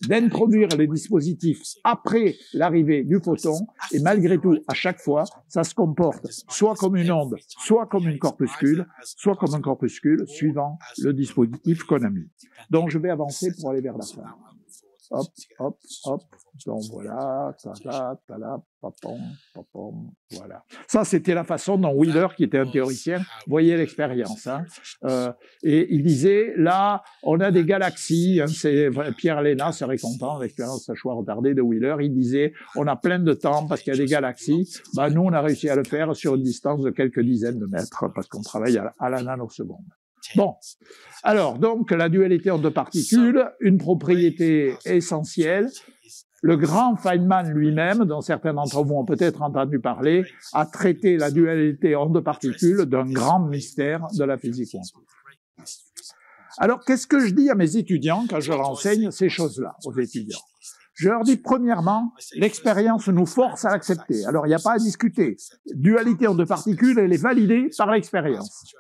d'introduire les dispositifs après l'arrivée du photon, et malgré tout, à chaque fois, ça se comporte soit comme une onde, soit comme une corpuscule, soit comme un corpuscule, suivant le dispositif qu'on a mis. Donc je vais avancer pour aller vers la fin. Hop, hop, hop. Donc voilà, tada, tada, papam, papam, voilà. Ça, c'était la façon dont Wheeler, qui était un théoricien, voyait l'expérience. Hein. Et il disait, là, on a des galaxies. Hein, Pierre Léna serait content de l'expérience à choix retardé de Wheeler. Il disait, on a plein de temps parce qu'il y a des galaxies. Bah, nous, on a réussi à le faire sur une distance de quelques dizaines de mètres parce qu'on travaille à la nanoseconde. Bon, alors donc la dualité en deux particules, une propriété essentielle. Le grand Feynman lui-même, dont certains d'entre vous ont peut-être entendu parler, a traité la dualité en deux particules d'un grand mystère de la physique quantique. Alors qu'est-ce que je dis à mes étudiants quand je renseigne ces choses-là aux étudiants? Je leur dis, premièrement, l'expérience nous force à l'accepter. Alors il n'y a pas à discuter. Dualité en deux particules, elle est validée par l'expérience.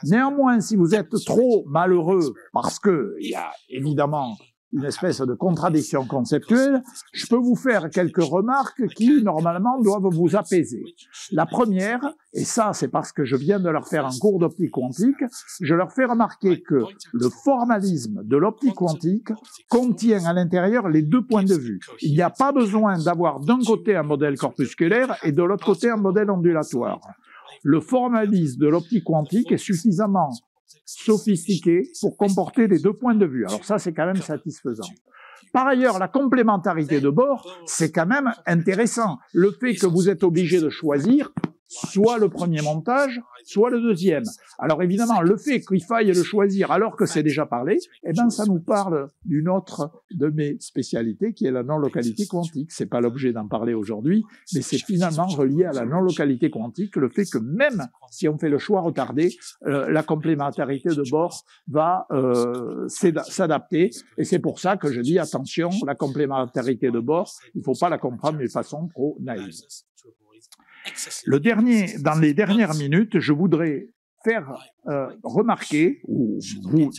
Néanmoins, si vous êtes trop malheureux, parce que il y a évidemment une espèce de contradiction conceptuelle, je peux vous faire quelques remarques qui, normalement, doivent vous apaiser. La première, et ça c'est parce que je viens de leur faire un cours d'optique quantique, je leur fais remarquer que le formalisme de l'optique quantique contient à l'intérieur les deux points de vue. Il n'y a pas besoin d'avoir d'un côté un modèle corpusculaire et de l'autre côté un modèle ondulatoire. Le formalisme de l'optique quantique est suffisamment sophistiqué pour comporter les deux points de vue. Alors ça, c'est quand même satisfaisant. Par ailleurs, la complémentarité de Bohr, c'est quand même intéressant. Le fait que vous êtes obligé de choisir soit le premier montage, soit le deuxième. Alors évidemment, le fait qu'il faille le choisir alors que c'est déjà parlé, eh ben ça nous parle d'une autre de mes spécialités qui est la non-localité quantique. C'est pas l'objet d'en parler aujourd'hui, mais c'est finalement relié à la non-localité quantique, le fait que même si on fait le choix retardé, la complémentarité de Bohr va s'adapter. Et c'est pour ça que je dis attention, la complémentarité de Bohr, il ne faut pas la comprendre d'une façon trop naïve. Dans les dernières minutes, je voudrais faire remarquer ou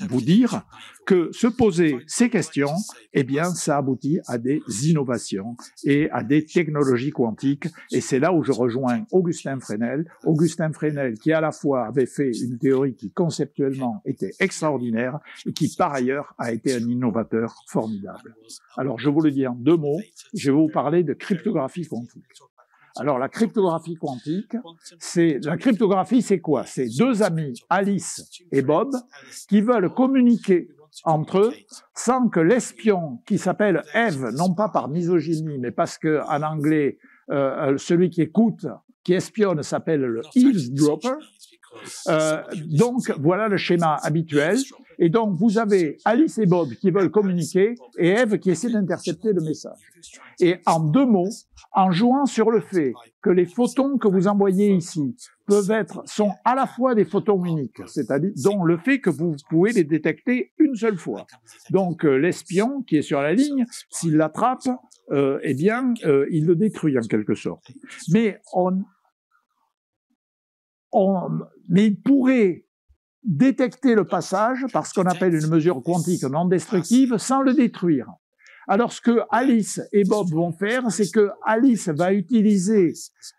vous dire que se poser ces questions, eh bien, ça aboutit à des innovations et à des technologies quantiques. Et c'est là où je rejoins Augustin Fresnel. Augustin Fresnel qui à la fois avait fait une théorie qui conceptuellement était extraordinaire et qui par ailleurs a été un innovateur formidable. Alors, je vous le dis en deux mots, je vais vous parler de cryptographie quantique. Alors, la cryptographie quantique, c'est quoi? C'est deux amis, Alice et Bob, qui veulent communiquer entre eux sans que l'espion, qui s'appelle Eve, non pas par misogynie, mais parce que en anglais, celui qui écoute, qui espionne, s'appelle le eavesdropper. Donc, voilà le schéma habituel. Et donc, vous avez Alice et Bob qui veulent communiquer et Eve qui essaie d'intercepter le message. Et en deux mots, en jouant sur le fait que les photons que vous envoyez ici sont à la fois des photons uniques, c'est-à-dire dont le fait que vous pouvez les détecter une seule fois. Donc, l'espion qui est sur la ligne, s'il l'attrape, eh bien, il le détruit en quelque sorte. Mais mais il pourrait détecter le passage par ce qu'on appelle une mesure quantique non destructive sans le détruire. Alors, ce que Alice et Bob vont faire, c'est que Alice va utiliser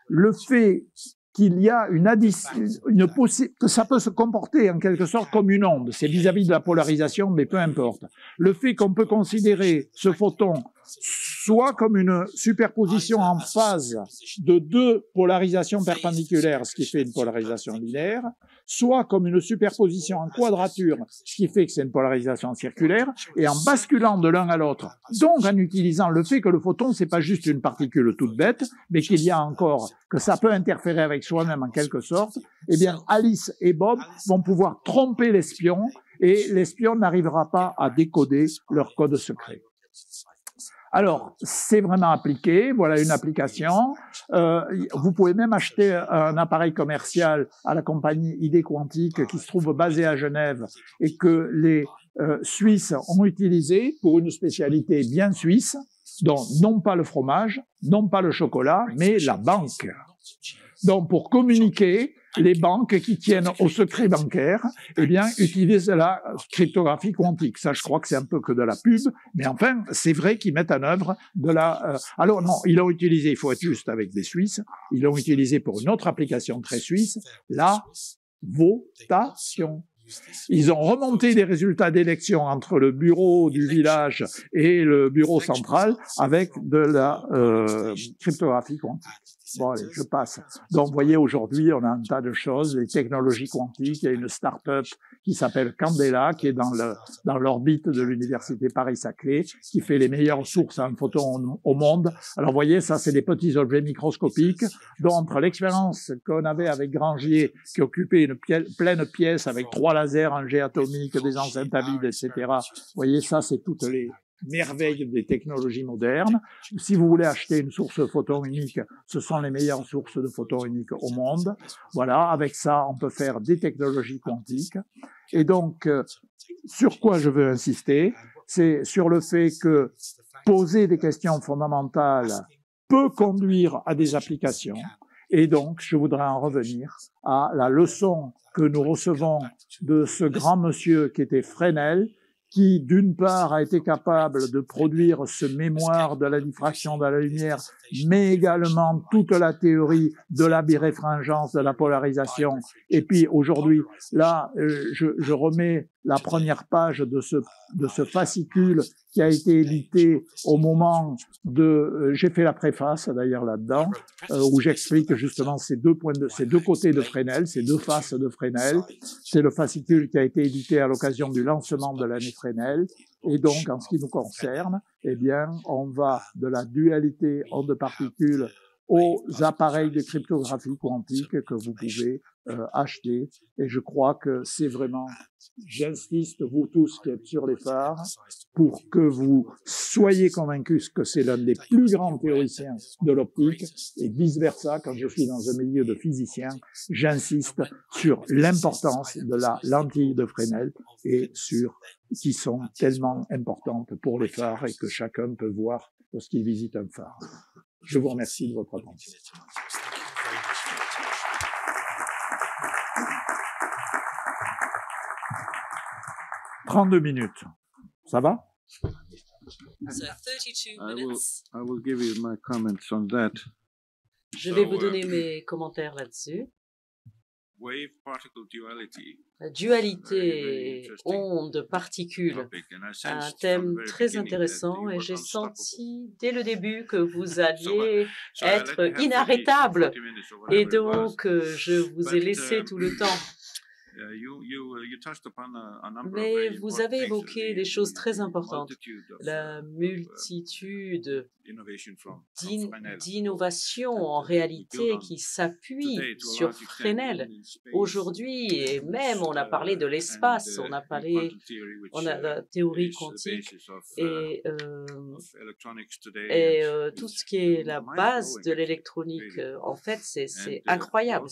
le fait qu'il y a que ça peut se comporter en quelque sorte comme une onde. C'est vis-à-vis de la polarisation, mais peu importe. Le fait qu'on peut considérer ce photon soit comme une superposition en phase de deux polarisations perpendiculaires, ce qui fait une polarisation linéaire, soit comme une superposition en quadrature, ce qui fait que c'est une polarisation circulaire, et en basculant de l'un à l'autre. Donc, en utilisant le fait que le photon, c'est pas juste une particule toute bête, mais qu'il y a encore, que ça peut interférer avec soi-même en quelque sorte, eh bien, Alice et Bob vont pouvoir tromper l'espion, et l'espion n'arrivera pas à décoder leur code secret. Alors, c'est vraiment appliqué. Voilà une application. Vous pouvez même acheter un appareil commercial à la compagnie ID Quantique qui se trouve basée à Genève et que les Suisses ont utilisé pour une spécialité bien suisse, donc non pas le fromage, non pas le chocolat, mais la banque. Donc, pour communiquer, les banques qui tiennent au secret bancaire, eh bien, utilisent la cryptographie quantique. Ça, je crois que c'est un peu que de la pub, mais enfin, c'est vrai qu'ils mettent en œuvre de la... Alors non, ils l'ont utilisé, il faut être juste avec des Suisses, ils l'ont utilisé pour une autre application très suisse, la votation. Ils ont remonté des résultats d'élection entre le bureau du village et le bureau central avec de la cryptographie quantique. Bon, allez, je passe. Donc, vous voyez, aujourd'hui, on a un tas de choses, les technologies quantiques. Il y a une start-up qui s'appelle Candela, qui est dans l'orbite de l'université Paris-Saclay, qui fait les meilleures sources en photons au monde. Alors, vous voyez, ça, c'est des petits objets microscopiques, dont entre l'expérience qu'on avait avec Grangier, qui occupait une pleine pièce avec 3 lasers, un jet atomique, des enceintes à vide, etc. Vous voyez, ça, c'est toutes les merveilles des technologies modernes. Si vous voulez acheter une source photon unique, ce sont les meilleures sources de photons uniques au monde. Voilà, avec ça, on peut faire des technologies quantiques. Et donc, sur quoi je veux insister, c'est sur le fait que poser des questions fondamentales peut conduire à des applications. Et donc, je voudrais en revenir à la leçon que nous recevons de ce grand monsieur qui était Fresnel, qui, d'une part, a été capable de produire ce mémoire de la diffraction de la lumière, mais également toute la théorie de la biréfringence, de la polarisation. Et puis, aujourd'hui, là, je remets la première page de ce fascicule qui a été édité au moment j'ai fait la préface, d'ailleurs, là-dedans, où j'explique justement ces deux côtés de Fresnel, ces deux faces de Fresnel. C'est le fascicule qui a été édité à l'occasion du lancement de l'année Fresnel. Et donc, en ce qui nous concerne, eh bien, on va de la dualité onde-particules aux appareils de cryptographie quantique que vous pouvez acheter. Et je crois que c'est vraiment, j'insiste, vous tous qui êtes sur les phares, pour que vous soyez convaincus que c'est l'un des plus grands théoriciens de l'optique, et vice-versa, quand je suis dans un milieu de physiciens, j'insiste sur l'importance de la lentille de Fresnel et qui sont tellement importantes pour les phares et que chacun peut voir lorsqu'il visite un phare. Je vous remercie de votre attention. « 32 minutes. Ça va? Je vais vous donner mes commentaires là-dessus. La dualité onde-particule, un thème très intéressant et j'ai senti dès le début que vous alliez être inarrêtable et donc je vous ai laissé tout le temps. Mais vous avez évoqué des choses très importantes, la multitude d'innovations en réalité qui s'appuient sur Fresnel. Aujourd'hui, et même on a parlé de l'espace, on a la théorie quantique et tout ce qui est la base de l'électronique. En fait, c'est incroyable.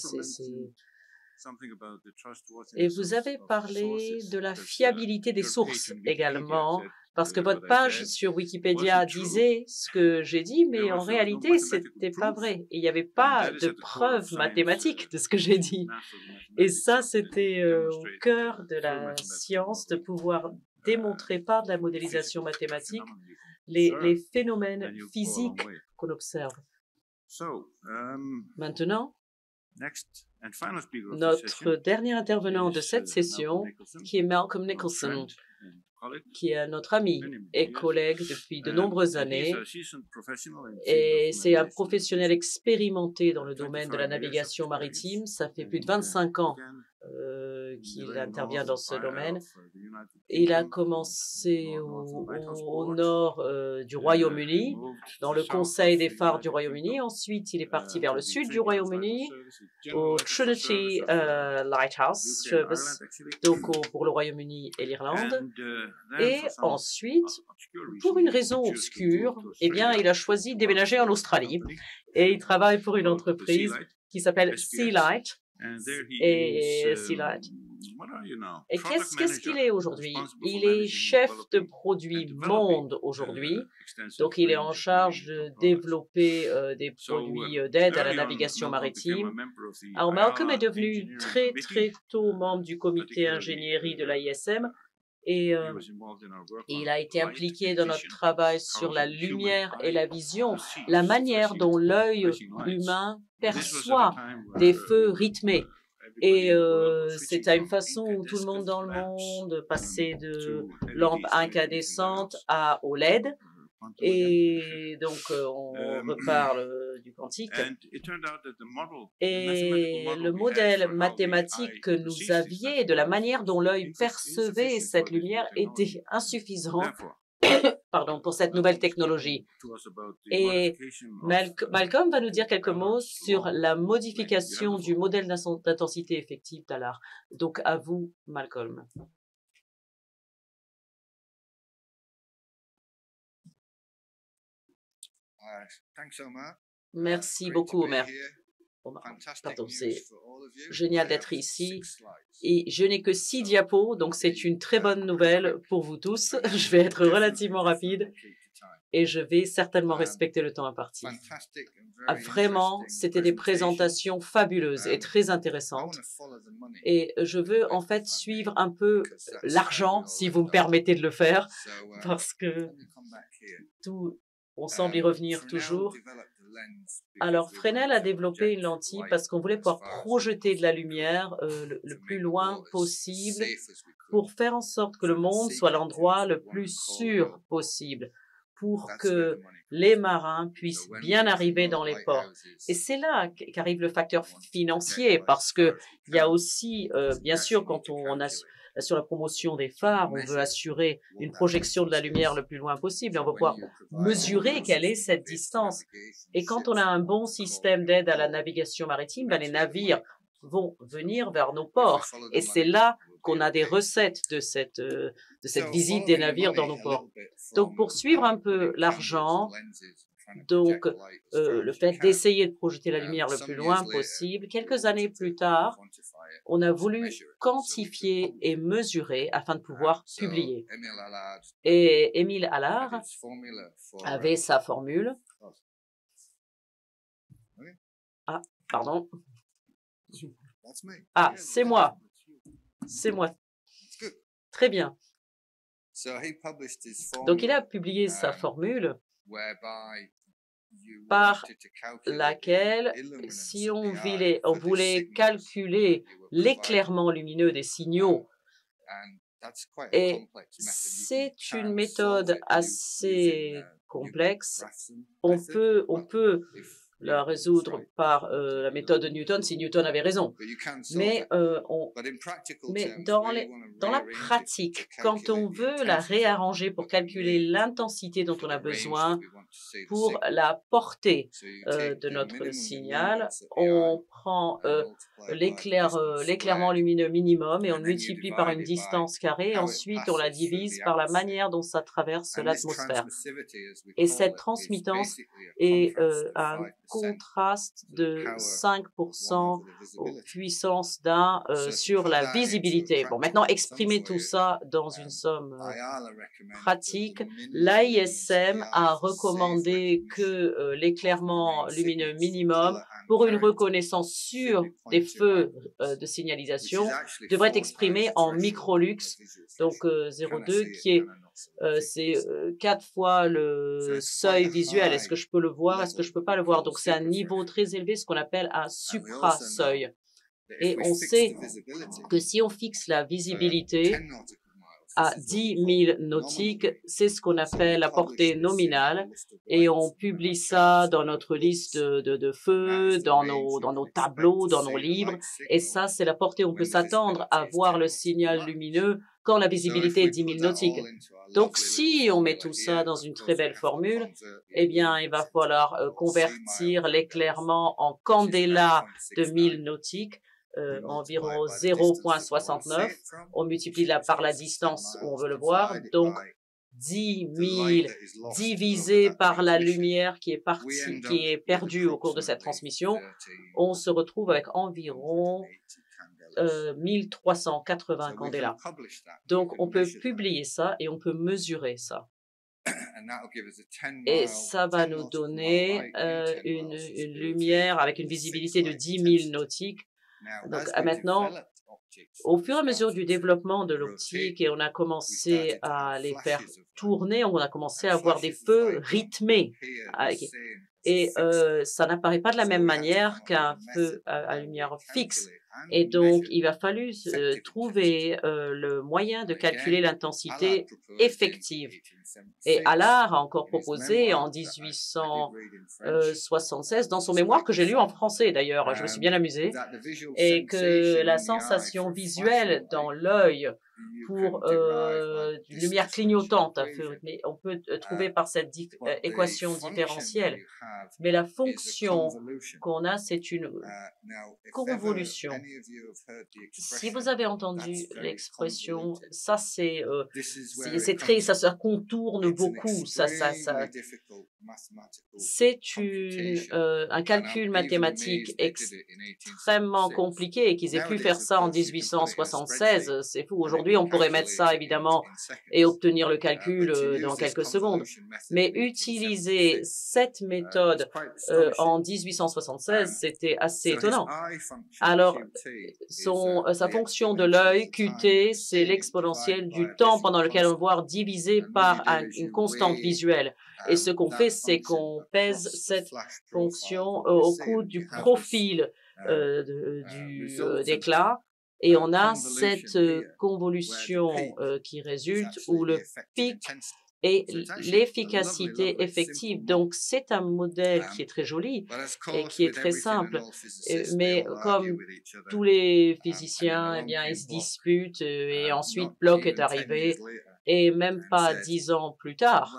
Et vous avez parlé de la fiabilité des sources également Parce que votre page sur Wikipédia disait ce que j'ai dit, mais en réalité, c'était pas vrai. Et il n'y avait pas de preuves mathématiques de ce que j'ai dit. Et ça, c'était au cœur de la science, de pouvoir démontrer par de la modélisation mathématique les phénomènes physiques qu'on observe. Maintenant, notre dernier intervenant de cette session, qui est Malcolm Nicholson, qui est notre ami et collègue depuis de nombreuses années, et c'est un professionnel expérimenté dans le domaine de la navigation maritime. Ça fait plus de 25 ans qu'il intervient dans ce domaine. Il a commencé au nord du Royaume-Uni, dans le Conseil des phares du Royaume-Uni. Ensuite, il est parti vers le sud du Royaume-Uni, au Trinity Lighthouse Service, donc pour le Royaume-Uni et l'Irlande. Et ensuite, pour une raison obscure, eh bien, il a choisi de déménager en Australie. Et il travaille pour une entreprise qui s'appelle Sealight. Et Sealight. Et qu'est-ce qu'il est aujourd'hui? Il est chef de produit monde aujourd'hui. Donc, il est en charge de développer des produits d'aide à la navigation maritime. Alors, Malcolm est devenu très tôt membre du comité ingénierie de l'AISM. Et il a été impliqué dans notre travail sur la lumière et la vision, la manière dont l'œil humain perçoit des feux rythmés. Et c'est à une façon où tout le monde dans le monde passait de lampes incandescentes à OLED. Et donc, on reparle du quantique. Et le modèle mathématique que nous avions de la manière dont l'œil percevait cette lumière était insuffisant pour cette nouvelle technologie. Et Malcolm va nous dire quelques mots sur la modification du modèle d'intensité effective d'ALAR. Donc, à vous, Malcolm. Merci beaucoup, Omer. Pardon, c'est génial d'être ici. Et je n'ai que 6 diapos, donc c'est une très bonne nouvelle pour vous tous. Je vais être relativement rapide et je vais certainement respecter le temps imparti. Vraiment, c'était des présentations fabuleuses et très intéressantes. Et je veux en fait suivre un peu l'argent, si vous me permettez de le faire, parce que on semble y revenir toujours. Alors, Fresnel a développé une lentille parce qu'on voulait pouvoir projeter de la lumière le plus loin possible pour faire en sorte que le monde soit l'endroit le plus sûr possible pour que les marins puissent bien arriver dans les ports. Et c'est là qu'arrive le facteur financier parce qu'il y a aussi, bien sûr, quand on a sur la promotion des phares, on veut assurer une projection de la lumière le plus loin possible. On va pouvoir mesurer quelle est cette distance. Et quand on a un bon système d'aide à la navigation maritime, les navires vont venir vers nos ports. Et c'est là qu'on a des recettes de cette visite des navires dans nos ports. Donc, pour suivre un peu l'argent, donc le fait d'essayer de projeter la lumière le plus loin possible, quelques années plus tard, on a voulu quantifier et mesurer afin de pouvoir publier. Et Émile Allard avait sa formule. Ah, pardon. Ah, c'est moi. C'est moi. Très bien. Donc, il a publié sa formule par laquelle, si on voulait calculer l'éclairement lumineux des signaux, et c'est une méthode assez complexe, on peut la résoudre par la méthode de Newton, si Newton avait raison. Mais dans la pratique, quand on veut la réarranger pour calculer l'intensité dont on a besoin pour la portée de notre signal, on prend l'éclairement lumineux minimum et on le multiplie par une distance carrée. Et ensuite, on la divise par la manière dont ça traverse l'atmosphère. Et cette transmittance est contraste de 5% puissance d'un sur la visibilité. Bon, maintenant, exprimer tout ça dans une somme pratique. L'AISM a recommandé que l'éclairement lumineux minimum pour une reconnaissance sûre des feux de signalisation devrait être exprimé en microlux, donc 0,2, qui est c'est 4 fois le seuil visuel. Est-ce que je peux le voir? Est-ce que je peux pas le voir? Donc, c'est un niveau très élevé, ce qu'on appelle un supra-seuil. Et on sait que si on fixe la visibilité à 10 000 nautiques, c'est ce qu'on appelle la portée nominale, et on publie ça dans notre liste de feux, dans nos tableaux, dans nos livres, et ça, c'est la portée. On peut s'attendre à voir le signal lumineux quand la visibilité est 10 000 nautiques. Donc, si on met tout ça dans une très belle formule, eh bien, il va falloir convertir l'éclairement en candela de 1000 nautiques, environ 0,69. On multiplie par la distance où on veut le voir. Donc, 10 000 divisé par la lumière qui est perdue au cours de cette transmission, on se retrouve avec environ 1380 candela. Donc, on peut publier ça et on peut mesurer ça. Et ça va nous donner une lumière avec une visibilité de 10 000 nautiques. Donc, maintenant, au fur et à mesure du développement de l'optique, et on a commencé à les faire tourner, on a commencé à avoir des feux rythmés. Et ça n'apparaît pas de la même manière qu'un feu à lumière fixe. Et donc, il va falloir trouver le moyen de calculer l'intensité effective. Et Allard a encore proposé en 1876, dans son mémoire que j'ai lu en français d'ailleurs, je me suis bien amusée, et que la sensation visuelle dans l'œil pour une lumière clignotante, mais on peut trouver par cette équation différentielle. Mais la fonction qu'on a, c'est une convolution. Si vous avez entendu l'expression, ça c'est très, ça contourne beaucoup, c'est un calcul mathématique extrêmement compliqué et qu'ils aient pu faire ça en 1876, c'est fou. Aujourd'hui, on pourrait mettre ça évidemment et obtenir le calcul dans quelques secondes. Mais utiliser cette méthode en 1876, c'était assez étonnant. Alors, sa fonction de l'œil, QT, c'est l'exponentielle du temps pendant lequel on voit divisé par une constante visuelle. Et ce qu'on fait, c'est qu'on pèse cette fonction au coût du profil d'éclat. Et on a cette convolution qui résulte où le pic et l'efficacité effective. Donc, c'est un modèle qui est très joli et qui est très simple. Mais comme tous les physiciens, eh bien, ils se disputent et ensuite Bloch est arrivé. Et même pas 10 ans plus tard,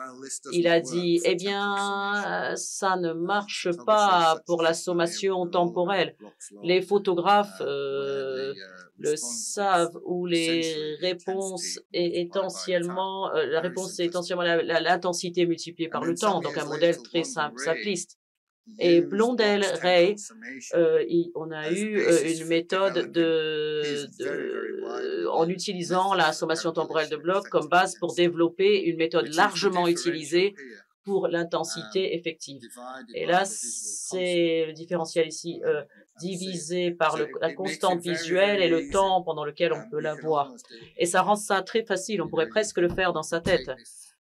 il a dit, eh bien, ça ne marche pas pour la sommation temporelle. Les photographes le savent, où les réponses est essentiellement, la réponse est essentiellement l'intensité multipliée par le temps, donc un modèle très simpliste. Et Blondel, Ray, on a eu une méthode en utilisant la sommation temporelle de Bloch comme base pour développer une méthode largement utilisée pour l'intensité effective. Et là, c'est le différentiel ici, divisé par la constante visuelle et le temps pendant lequel on peut la voir. Et ça rend ça très facile, on pourrait presque le faire dans sa tête.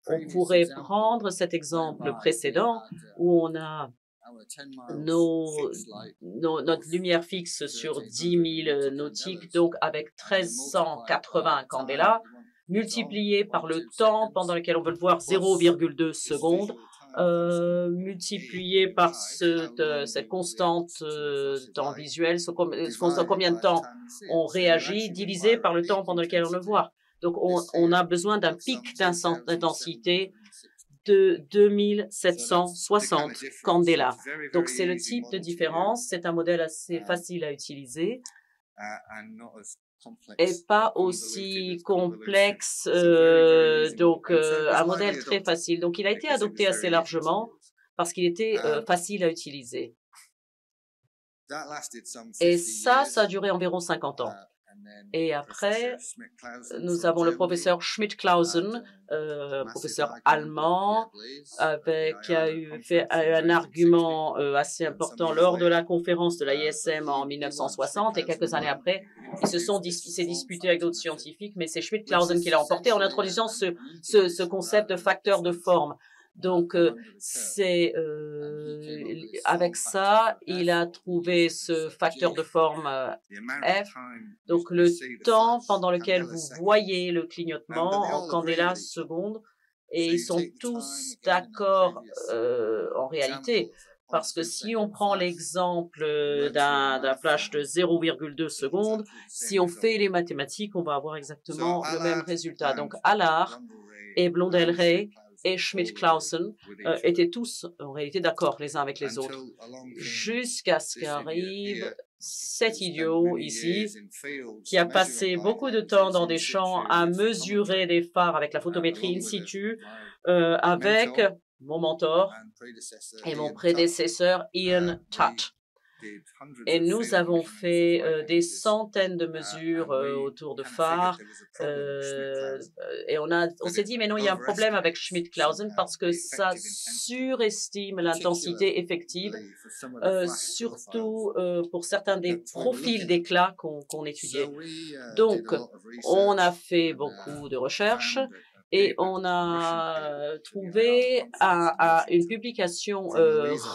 On pourrait prendre cet exemple précédent où on a notre lumière fixe sur 10 000 nautiques, donc avec 1380 candela, multiplié par le temps pendant lequel on veut le voir, 0,2 secondes, multiplié par cette constante temps visuel, combien de temps on réagit, divisé par le temps pendant lequel on le voit. Donc, on a besoin d'un pic d'intensité de 2760 candela. Donc, c'est le type de différence. C'est un modèle assez facile à utiliser et pas aussi complexe. Donc, un modèle très facile. Donc, il a été adopté assez largement parce qu'il était facile à utiliser. Et ça a duré environ 50 ans. Et après, nous avons le professeur Schmidt-Clausen, professeur allemand, qui a fait un argument assez important lors de la conférence de la ISM en 1960. Et quelques années après, il s'est disputé avec d'autres scientifiques, mais c'est Schmidt-Clausen qui l'a emporté en introduisant ce concept de facteur de forme. Donc, avec ça, il a trouvé ce facteur de forme F. Donc, le temps pendant lequel vous voyez le clignotement en candela secondes, et ils sont tous d'accord en réalité. Parce que si on prend l'exemple d'un flash de 0,2 secondes, si on fait les mathématiques, on va avoir exactement le même résultat. Donc, Allard et Blondel-Ray et Schmidt-Clausen étaient tous en réalité d'accord les uns avec les autres, jusqu'à ce qu'arrive cet idiot ici, qui a passé beaucoup de temps dans des champs à mesurer des phares avec la photométrie in situ, avec mon mentor et mon prédécesseur Ian Tutt. Et nous avons fait des centaines de mesures autour de phares et on s'est dit mais non, il y a un problème avec Schmidt-Clausen parce que ça surestime l'intensité effective, surtout pour certains des profils d'éclat qu'on étudiait. Donc, on a fait beaucoup de recherches et on a trouvé une publication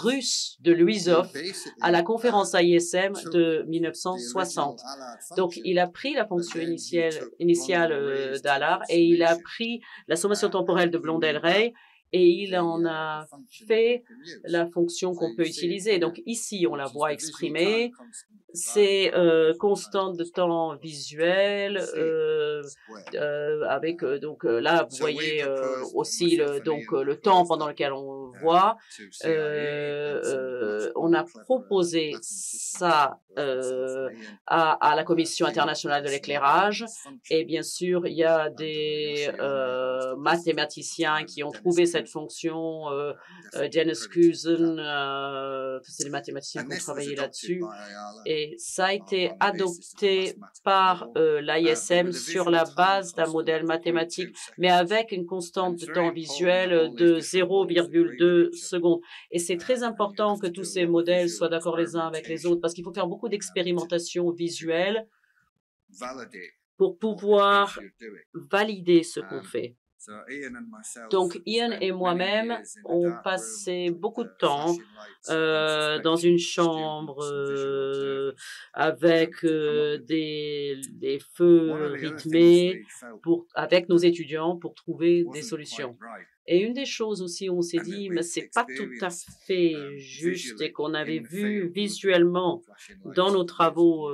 russe de Luizov à la conférence ISM de 1960. Donc, il a pris la fonction initiale d'Allard et il a pris la sommation temporelle de Blondel-Ray et il en a fait la fonction qu'on peut utiliser. Donc, ici, on la voit exprimée. C'est constante de temps visuel avec donc là vous voyez aussi le temps pendant lequel on voit. On a proposé ça à la Commission internationale de l'éclairage et bien sûr il y a des mathématiciens qui ont trouvé cette fonction. Dennis Kusen, c'est des mathématiciens qui ont travaillé là-dessus. Et ça a été adopté par l'ISM sur la base d'un modèle mathématique, mais avec une constante de temps visuel de 0,2 secondes. Et c'est très important que tous ces modèles soient d'accord les uns avec les autres, parce qu'il faut faire beaucoup d'expérimentation visuelle pour pouvoir valider ce qu'on fait. Donc, Ian et moi-même, on passé beaucoup de temps dans une chambre avec des feux rythmés avec nos étudiants pour trouver des solutions. Et une des choses aussi où on s'est dit, mais c'est pas tout à fait juste et qu'on avait vu visuellement dans nos travaux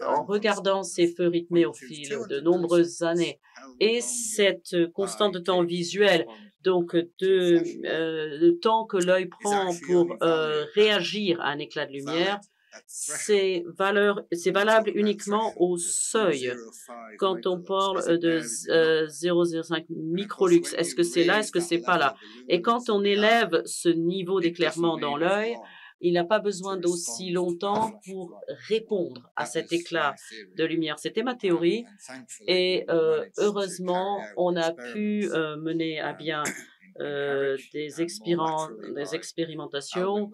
en regardant ces feux rythmés au fil de nombreuses années et cette constante de temps visuel, donc le temps que l'œil prend pour réagir à un éclat de lumière, c'est valable uniquement au seuil. Quand on parle de 0,05 microlux, est-ce que c'est là, est-ce que c'est pas là? Et quand on élève ce niveau d'éclairement dans l'œil, il n'a pas besoin d'aussi longtemps pour répondre à cet éclat de lumière. C'était ma théorie et heureusement, on a pu mener à bien des expérimentations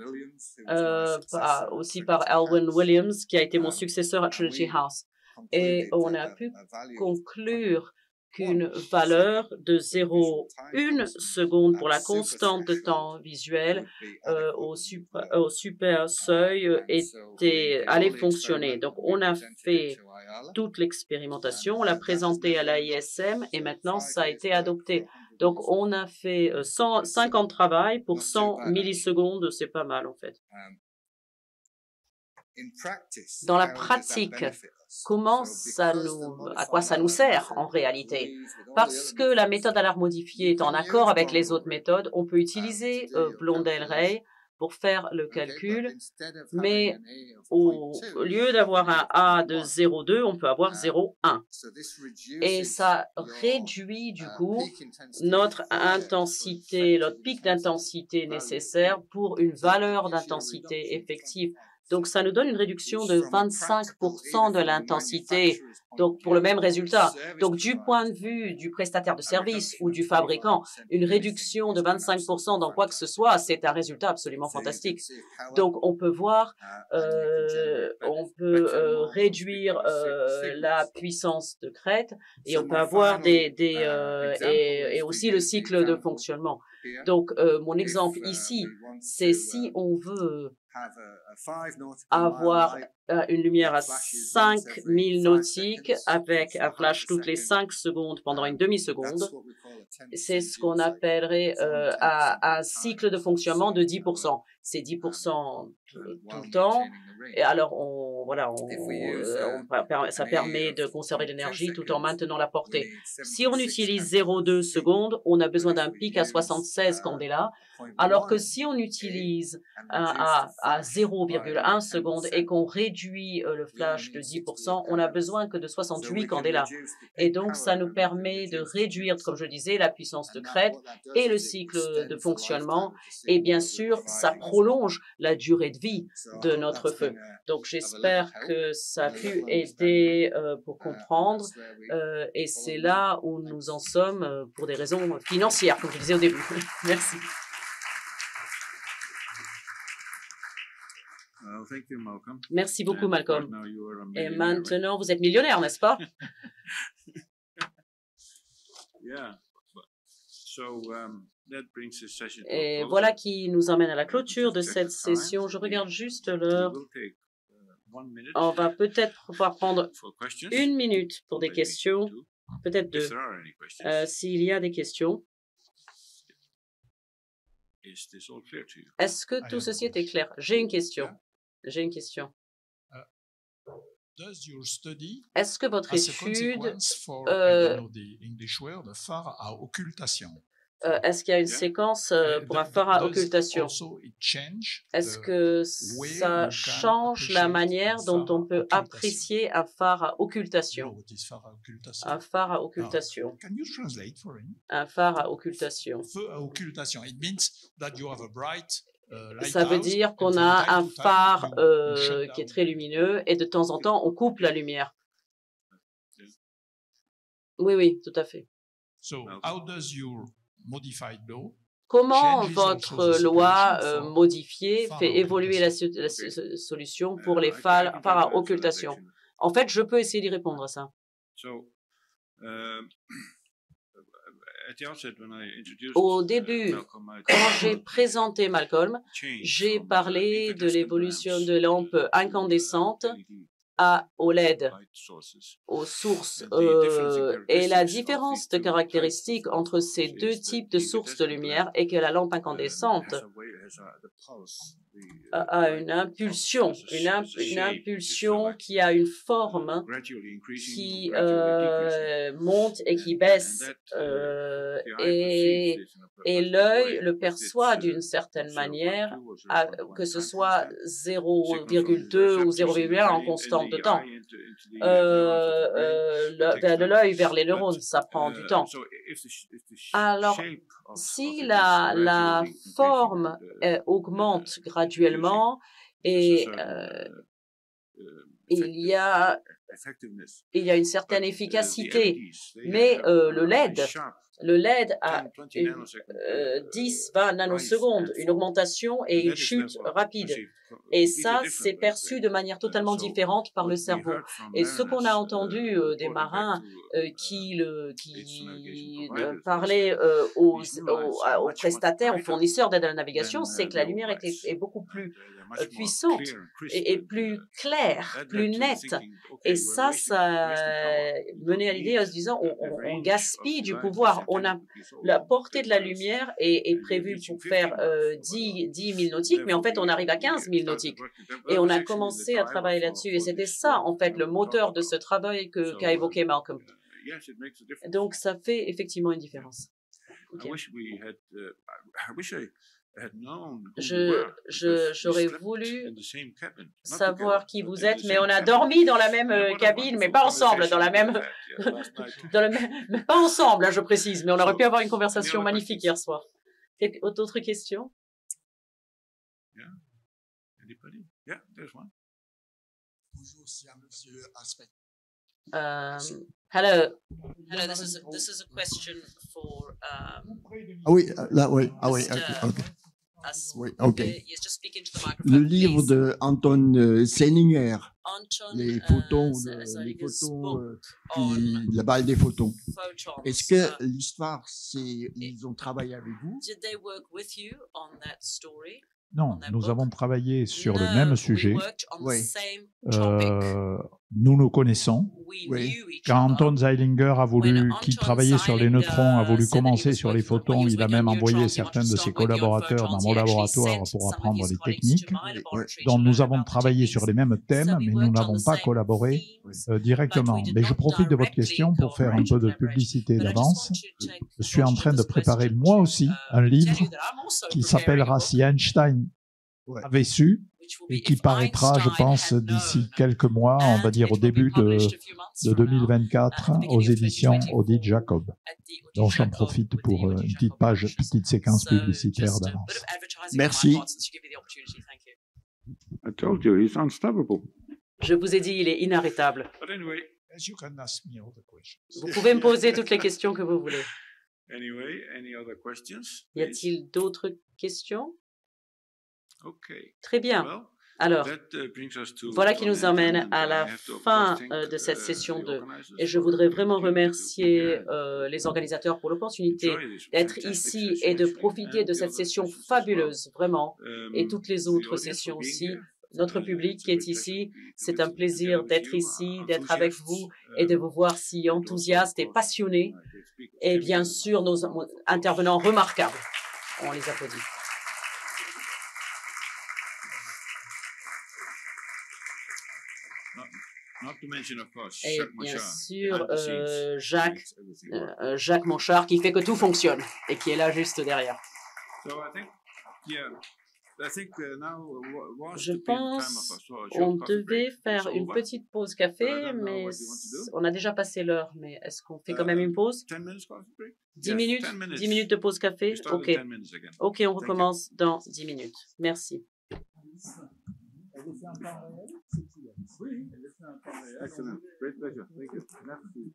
aussi par Alwyn Williams, qui a été mon successeur à Trinity House. Et on a pu conclure qu'une valeur de 0,1 seconde pour la constante de temps visuel au super seuil allait fonctionner. Donc, on a fait toute l'expérimentation, on l'a présenté à l'ISM et maintenant, ça a été adopté. Donc, on a fait 5 ans de travail pour 100 millisecondes, c'est pas mal en fait. Dans la pratique, à quoi ça nous sert en réalité? Parce que la méthode Allard modifiée est en accord avec les autres méthodes, on peut utiliser Blondel-Ray pour faire le calcul, mais au lieu d'avoir un A de 0,2, on peut avoir 0,1. Et ça réduit du coup notre intensité, notre pic d'intensité nécessaire pour une valeur d'intensité effective. Donc, ça nous donne une réduction de 25% de l'intensité, donc pour le même résultat. Donc, du point de vue du prestataire de service ou du fabricant, une réduction de 25% dans quoi que ce soit, c'est un résultat absolument fantastique. Donc, on peut voir, on peut réduire la puissance de crête et on peut avoir et aussi le cycle de fonctionnement. Donc, mon exemple ici, c'est si on veut avoir une lumière à 5000 nautiques avec un flash toutes les 5 secondes pendant une demi-seconde. C'est ce qu'on appellerait un cycle de fonctionnement de 10%. C'est 10% tout le temps. Et alors, ça permet de conserver l'énergie tout en maintenant la portée. Si on utilise 0,2 secondes, on a besoin d'un pic à 76 candela, alors que si on utilise à 0,1 secondes et qu'on réduit le flash de 10%, on a besoin que de 68 candela. Et donc, ça nous permet de réduire, comme je disais, la puissance de crête et le cycle de fonctionnement. Et bien sûr, ça prolonge la durée de vie de notre feu. Donc, j'espère que ça a pu aider pour comprendre. Et c'est là où nous en sommes pour des raisons financières, comme je disais au début. Merci. Merci beaucoup, Malcolm. Et maintenant, vous êtes millionnaire, n'est-ce pas? Et voilà qui nous emmène à la clôture de cette session. Je regarde juste l'heure. On va peut-être pouvoir prendre 1 minute pour des questions, peut-être 2, s'il y a des questions. Est-ce que tout ceci était clair? J'ai une question. Est-ce que votre étude, est-ce qu'il y a une séquence pour un phare à occultation? Est-ce que ça change la manière dont on peut apprécier un phare à occultation? Un phare à occultation. Un phare à occultation. Ça veut dire qu'on a un phare qui est très lumineux et de temps en temps, on coupe la lumière. Oui, tout à fait. Comment votre loi modifiée fait évoluer la solution pour les phares à occultation? En fait, je peux essayer d'y répondre à ça. Au début, quand j'ai présenté Malcolm, j'ai parlé de l'évolution de lampes incandescentes au LED, aux sources, et la différence de caractéristiques entre ces deux types de sources de lumière est que la lampe incandescente a une impulsion qui a une forme qui monte et qui baisse, et l'œil le perçoit d'une certaine manière, que ce soit 0,2 ou 0,1 en constante de temps. De l'œil vers les neurones, ça prend du temps. Alors, si la forme augmente graduellement et il y a une certaine efficacité, mais le LED a 10-20 nanosecondes, une augmentation et une chute rapide. Et ça, c'est perçu de manière totalement différente par le cerveau. Et ce qu'on a entendu des marins qui parlaient aux prestataires, aux fournisseurs d'aide à la navigation, c'est que la lumière est beaucoup plus puissante et plus claire, plus nette. Et ça menait à l'idée en se disant on gaspille du pouvoir. La portée de la lumière est prévue pour faire 10 000 nautiques, mais en fait, on arrive à 15 000 nautiques. Et on a commencé à travailler là-dessus. Et c'était ça, en fait, le moteur de ce travail qu'a évoqué Malcolm. Donc, ça fait effectivement une différence. Okay. J'aurais voulu savoir qui vous êtes, mais on a dormi dans la même cabine, mais pas ensemble, dans la même, pas ensemble, hein, je précise, mais on aurait pu avoir une conversation magnifique hier soir. D'autres questions? Bonjour, c'est Monsieur Aspect. Hello. This is a question for. Ah oui, là, oui. Ah oui, ok. Oui, ok. Le livre de Anton Seininger, les photons, la balle des photons. Est-ce que l'histoire, ils ont travaillé avec vous? Non, nous avons travaillé sur le même sujet. Oui. Nous nous connaissons. Oui. Quand Anton Zeilinger qui travaillait sur les neutrons, a voulu commencer sur les photons, il a même envoyé certains de ses collaborateurs dans mon laboratoire pour apprendre les techniques. Donc nous avons travaillé sur les mêmes thèmes, mais nous n'avons pas collaboré directement. Mais je profite de votre question pour faire un peu de publicité d'avance. Je suis en train de préparer moi aussi un livre qui s'appellera Si Einstein avait su, et qui paraîtra, je pense, d'ici quelques mois, on va dire au début de 2024, aux éditions Odile Jacob. Donc j'en profite pour une petite séquence publicitaire d'avance. Merci. I told you, he's unstoppable. Je vous ai dit, il est inarrêtable. Vous pouvez me poser toutes les questions que vous voulez. Y a-t-il d'autres questions? Très bien. Alors, voilà qui nous emmène à la fin de cette session 2. Et je voudrais vraiment remercier les organisateurs pour l'opportunité d'être ici et de profiter de cette session fabuleuse, vraiment, et toutes les autres sessions aussi. Notre public qui est ici, c'est un plaisir d'être ici, d'être avec vous et de vous voir si enthousiastes et passionnés. Et bien sûr, nos intervenants remarquables. On les applaudit. Et bien sûr, Jacques Monchard qui fait que tout fonctionne et qui est là juste derrière. Je pense qu'on devait faire une petite pause café, mais on a déjà passé l'heure. Mais est-ce qu'on fait quand même une pause? 10 minutes? 10 minutes de pause café? OK. OK, on recommence dans 10 minutes. Merci. Oui, excellent. Great pleasure. Thank you. Merci.